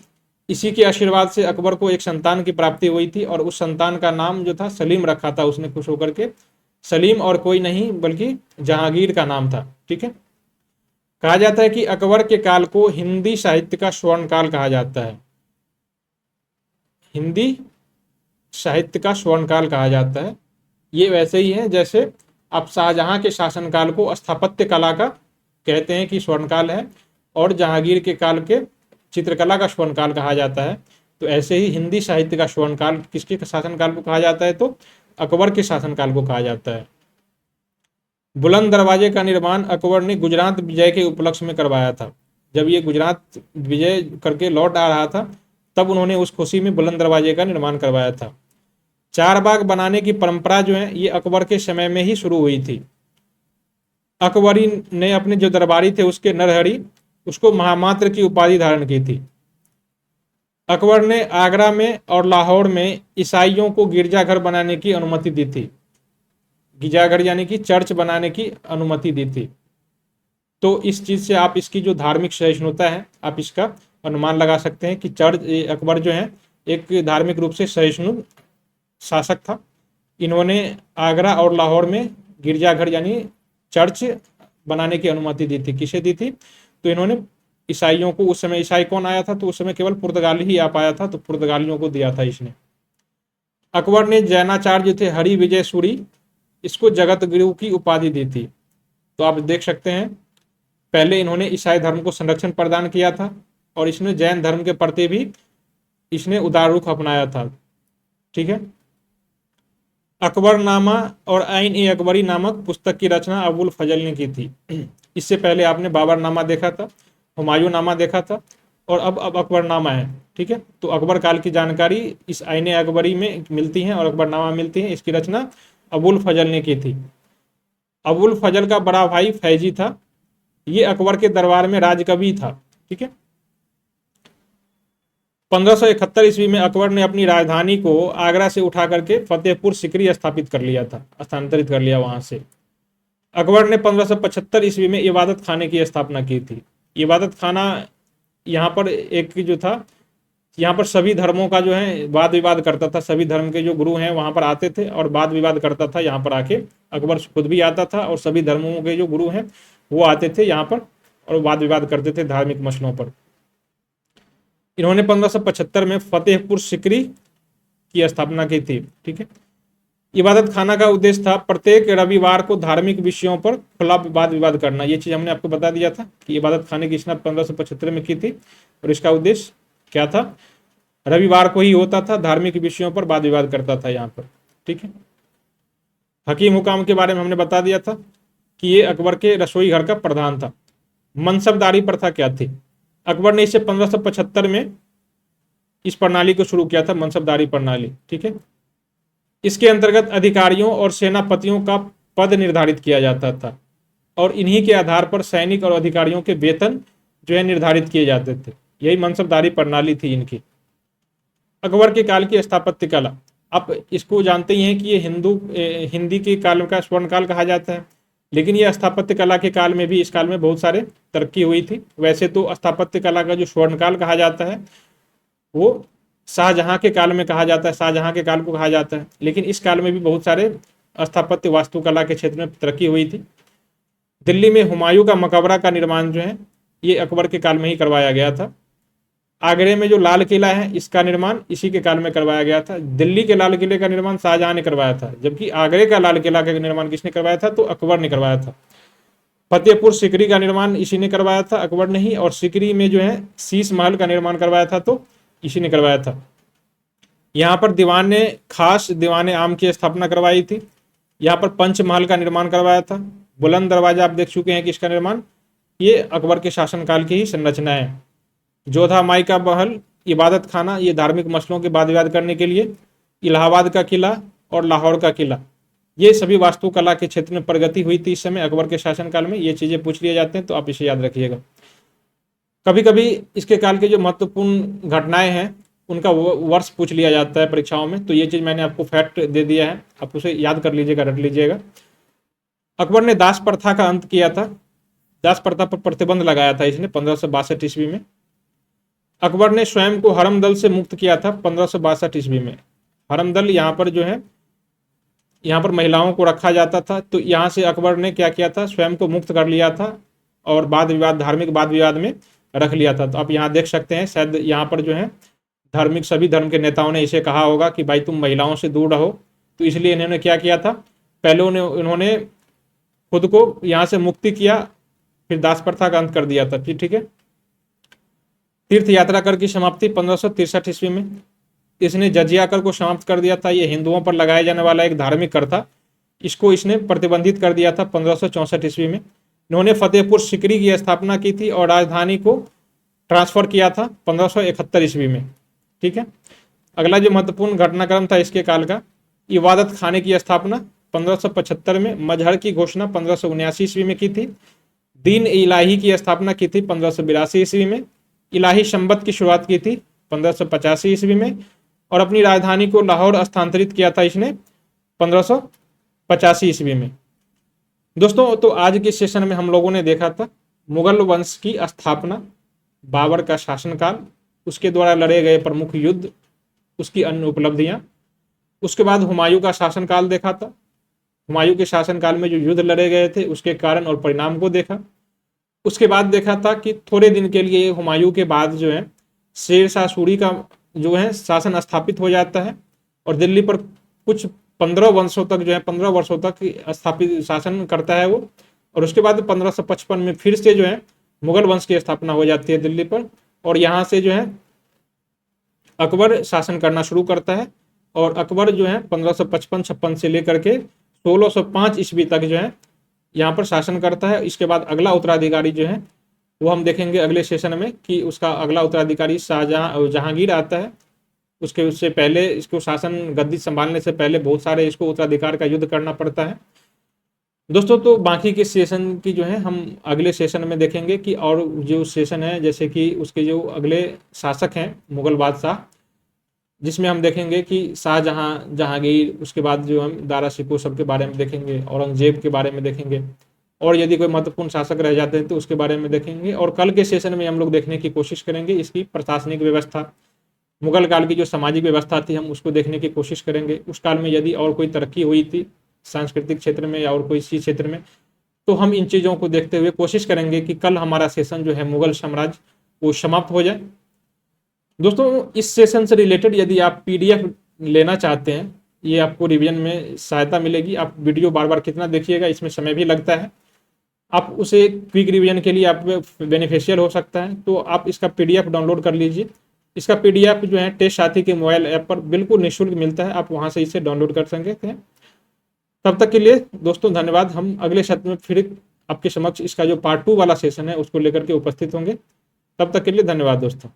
A: इसी के आशीर्वाद से अकबर को एक संतान की प्राप्ति हुई थी और उस संतान का नाम जो था सलीम रखा था उसने खुश होकर के। सलीम और कोई नहीं बल्कि जहांगीर का नाम था। ठीक है, कहा जाता है कि अकबर के काल को हिंदी साहित्य का स्वर्ण काल कहा जाता है। हिंदी साहित्य का स्वर्ण काल कहा जाता है। ये वैसे ही है जैसे आप शाहजहां के शासनकाल को स्थापत्य कला का कहते हैं कि स्वर्णकाल है और जहांगीर के काल के चित्रकला का स्वर्णकाल कहा जाता है। तो ऐसे ही हिंदी साहित्य का स्वर्णकाल किसके शासनकाल को कहा जाता है, तो अकबर के शासनकाल को कहा जाता है। बुलंद दरवाजे का निर्माण अकबर ने गुजरात विजय के उपलक्ष्य में करवाया था। जब ये गुजरात विजय करके लौट आ रहा था तब उन्होंने उस खुशी में बुलंद दरवाजे का निर्माण करवाया था। चार बाग बनाने की परंपरा जो है ये अकबर के समय में ही शुरू हुई थी। अकबरी ने अपने जो दरबारी थे उसके नरहरि उसको महामात्र की उपाधि धारण की थी। अकबर ने आगरा में और लाहौर में ईसाइयों को गिरजाघर बनाने की अनुमति दी थी। गिरजाघर यानी कि चर्च बनाने की अनुमति दी थी। तो इस चीज से आप इसकी जो धार्मिक सहिष्णुता है आप इसका अनुमान लगा सकते हैं कि अकबर जो है एक धार्मिक रूप से सहिष्णु शासक था। इन्होंने आगरा और लाहौर में गिरजाघर यानी चर्च बनाने की अनुमति दी थी। किसे दी थी, तो इन्होंने ईसाइयों को, उस समय ईसाई कौन आया था, तो उस समय केवल पुर्तगाली ही आ पाया था, तो पुर्तगालियों को दिया था इसने। अकबर ने जैनाचार्य थे हरि विजय सूरी, इसको जगत गुरु की उपाधि दी थी। तो आप देख सकते हैं पहले इन्होंने ईसाई धर्म को संरक्षण प्रदान किया था और इसने जैन धर्म के प्रति भी इसने उदार रुख अपनाया था। ठीक है, अकबरनामा और आइन ए अकबरी नामक पुस्तक की रचना अबुल फजल ने की थी। इससे पहले आपने बाबरनामा देखा था, हुमायूंनामा देखा था और अब अकबरनामा है। ठीक है, तो अकबर काल की जानकारी इस आइन ए अकबरी में मिलती है और अकबरनामा मिलती है। इसकी रचना अबुल फजल ने की थी। अबुल फजल का बड़ा भाई फैजी था, ये अकबर के दरबार में राजकवि था। ठीक है, 1571 ईस्वी में अकबर ने अपनी राजधानी को आगरा से उठा करके फतेहपुर सिकरी स्थापित कर लिया था, स्थानांतरित कर लिया वहां से। अकबर ने 1575 ईस्वी में इबादत खाने की स्थापना की थी। इबादत खाना यहाँ पर एक जो था, यहाँ पर सभी धर्मों का जो है वाद विवाद करता था। सभी धर्म के जो गुरु हैं वहां पर आते थे और वाद विवाद करता था यहाँ पर आके। अकबर खुद भी आता था और सभी धर्मों के जो गुरु हैं वो आते थे यहाँ पर और वाद विवाद करते थे धार्मिक मसलों पर। इन्होंने 1575 में फतेहपुर सिकरी की स्थापना की थी। ठीक है, इबादत खाना का उद्देश्य था प्रत्येक रविवार को धार्मिक विषयों पर खुला वाद विवाद करना। ये चीज हमने आपको बता दिया था कि इबादत खाने की स्थापना 1575 में की थी और इसका उद्देश्य क्या था, रविवार को ही होता था, धार्मिक विषयों पर वाद विवाद करता था यहाँ पर। ठीक है, हकीम हुकाम के बारे में हमने बता दिया था कि ये अकबर के रसोई घर का प्रधान था। मनसबदारी प्रथा क्या थी, अकबर ने इसे 1575 में इस प्रणाली को शुरू किया था, मनसबदारी प्रणाली। ठीक है, इसके अंतर्गत अधिकारियों और सेनापतियों का पद निर्धारित किया जाता था और इन्हीं के आधार पर सैनिक और अधिकारियों के वेतन जो है निर्धारित किए जाते थे। यही मनसबदारी प्रणाली थी इनकी। अकबर के काल की स्थापत्य कला, आप इसको जानते ही हैं कि ये हिंदी के काल का स्वर्ण काल कहा जाता है, लेकिन ये स्थापत्य कला के काल में भी, इस काल में बहुत सारे तरक्की हुई थी। वैसे तो स्थापत्य कला का जो स्वर्ण काल कहा जाता है वो शाहजहां के काल में कहा जाता है, शाहजहां के काल को कहा जाता है, लेकिन इस काल में भी बहुत सारे स्थापत्य वास्तुकला के क्षेत्र में तरक्की हुई थी। दिल्ली में हुमायूं का मकबरा का निर्माण जो है ये अकबर के काल में ही करवाया गया था। आगरे में जो लाल किला है इसका निर्माण इसी के काल में करवाया गया था। दिल्ली के लाल किले का निर्माण शाहजहां ने करवाया था, जबकि आगरे का लाल किला का निर्माण किसने करवाया था, तो अकबर ने करवाया था। फतेहपुर सीकरी का निर्माण इसी ने करवाया था, अकबर ने ही। और सीकरी में जो है शीश महल का निर्माण करवाया था, तो इसी ने करवाया था। यहाँ पर दीवाने खास दीवाने आम की स्थापना करवाई थी। यहाँ पर पंचमहल का निर्माण करवाया था। बुलंद दरवाजा आप देख चुके हैं कि इसका निर्माण ये अकबर के शासनकाल की ही संरचना है। जोधा माई का महल, इबादत खाना, ये धार्मिक मसलों के वाद विवाद करने के लिए। इलाहाबाद का किला और लाहौर का किला, ये सभी वास्तुकला के क्षेत्र में प्रगति हुई थी इस समय अकबर के शासनकाल में। ये चीजें पूछ लिए जाते हैं, तो आप इसे याद रखिएगा। कभी कभी इसके काल के जो महत्वपूर्ण घटनाएं हैं उनका वर्ष पूछ लिया जाता है परीक्षाओं में, तो ये चीज मैंने आपको फैक्ट दे दिया है, आप उसे याद कर लीजिएगा, रट लीजिएगा। अकबर ने दास प्रथा का अंत किया था। दास प्रथा पर प्रतिबंध लगाया था इसने 1562 ईस्वी में। अकबर ने स्वयं को हरमदल से मुक्त किया था 1562 ईस्वी में। हरमदल यहाँ पर जो है, यहाँ पर महिलाओं को रखा जाता था, तो यहाँ से अकबर ने क्या किया था, स्वयं को मुक्त कर लिया था और वाद विवाद, धार्मिक वाद विवाद में रख लिया था। तो आप यहाँ देख सकते हैं, शायद यहाँ पर जो है धार्मिक सभी धर्म के नेताओं ने इसे कहा होगा कि भाई तुम महिलाओं से दूर रहो, तो इसलिए इन्होंने क्या किया था, पहले इन्होंने खुद को यहाँ से मुक्ति किया, फिर दास प्रथा का अंत कर दिया था। फिर ठीक है, तीर्थ यात्रा कर की समाप्ति 1563 ईस्वी में। इसने जजिया कर को समाप्त कर दिया था। ये हिंदुओं पर लगाया जाने वाला एक धार्मिक कर था, इसको इसने प्रतिबंधित कर दिया था 1564 ईस्वी में। इन्होंने फतेहपुर सीकरी की स्थापना की थी और राजधानी को ट्रांसफर किया था 1571 ईस्वी में। ठीक है, अगला जो महत्वपूर्ण घटनाक्रम था इसके काल का, इबादत खाने की स्थापना 1575 में। मजहर की घोषणा 1579 ईस्वी में की थी। दीन इलाही की स्थापना की थी 1582 ईस्वी में। इलाही संबत की शुरुआत की थी 1585 ईस्वी में और अपनी राजधानी को लाहौर स्थानांतरित किया था इसने 1585 ईस्वी में। दोस्तों, तो आज के सेशन में हम लोगों ने देखा था मुगल वंश की स्थापना, बाबर का शासनकाल, उसके द्वारा लड़े गए प्रमुख युद्ध, उसकी अन्य उपलब्धियां। उसके बाद हुमायूं का शासनकाल देखा था। हुमायूं के शासनकाल में जो युद्ध लड़े गए थे उसके कारण और परिणाम को देखा। उसके बाद देखा था कि थोड़े दिन के लिए हुमायूं के बाद जो है शेर शाह सूरी का जो है शासन स्थापित हो जाता है और दिल्ली पर कुछ 15 वर्षों तक जो है 15 वर्षों तक स्थापित शासन करता है वो। और उसके बाद 1555 में फिर से जो है मुगल वंश की स्थापना हो जाती है दिल्ली पर और यहाँ से जो है अकबर शासन करना शुरू करता है। और अकबर जो है 1555-56 से लेकर के 1605 ईस्वी तक जो है यहाँ पर शासन करता है। इसके बाद अगला उत्तराधिकारी जो है वो हम देखेंगे अगले सेशन में कि उसका अगला उत्तराधिकारी जहांगीर आता है। उससे पहले इसको शासन गद्दी संभालने से पहले बहुत सारे इसको उत्तराधिकार का युद्ध करना पड़ता है। दोस्तों, तो बाकी के सेशन की जो है हम अगले सेशन में देखेंगे कि और जो सेशन है जैसे कि उसके जो अगले शासक हैं मुगल बादशाह, जिसमें हम देखेंगे कि शाहजहां, जहांगीर, उसके बाद जो हम दारा शिकोह सब के बारे में देखेंगे, औरंगजेब के बारे में देखेंगे और यदि कोई महत्वपूर्ण शासक रह जाते हैं तो उसके बारे में देखेंगे। और कल के सेशन में हम लोग देखने की कोशिश करेंगे इसकी प्रशासनिक व्यवस्था, मुगल काल की जो सामाजिक व्यवस्था थी हम उसको देखने की कोशिश करेंगे। उस काल में यदि और कोई तरक्की हुई थी सांस्कृतिक क्षेत्र में या और कोई इसी क्षेत्र में, तो हम इन चीज़ों को देखते हुए कोशिश करेंगे कि कल हमारा सेशन जो है मुगल साम्राज्य वो समाप्त हो जाए। दोस्तों, इस सेशन से रिलेटेड यदि आप PDF लेना चाहते हैं, ये आपको रिवीजन में सहायता मिलेगी। आप वीडियो बार बार कितना देखिएगा, इसमें समय भी लगता है। आप उसे क्विक रिवीजन के लिए आप बेनिफिशियल हो सकता है, तो आप इसका PDF डाउनलोड कर लीजिए। इसका PDF जो है टेस्ट साथी के मोबाइल ऐप पर बिल्कुल निःशुल्क मिलता है, आप वहाँ से इसे डाउनलोड कर सकते हैं। तब तक के लिए दोस्तों धन्यवाद। हम अगले सत्र में फिर आपके समक्ष इसका जो पार्ट 2 वाला सेशन है उसको लेकर के उपस्थित होंगे। तब तक के लिए धन्यवाद दोस्तों।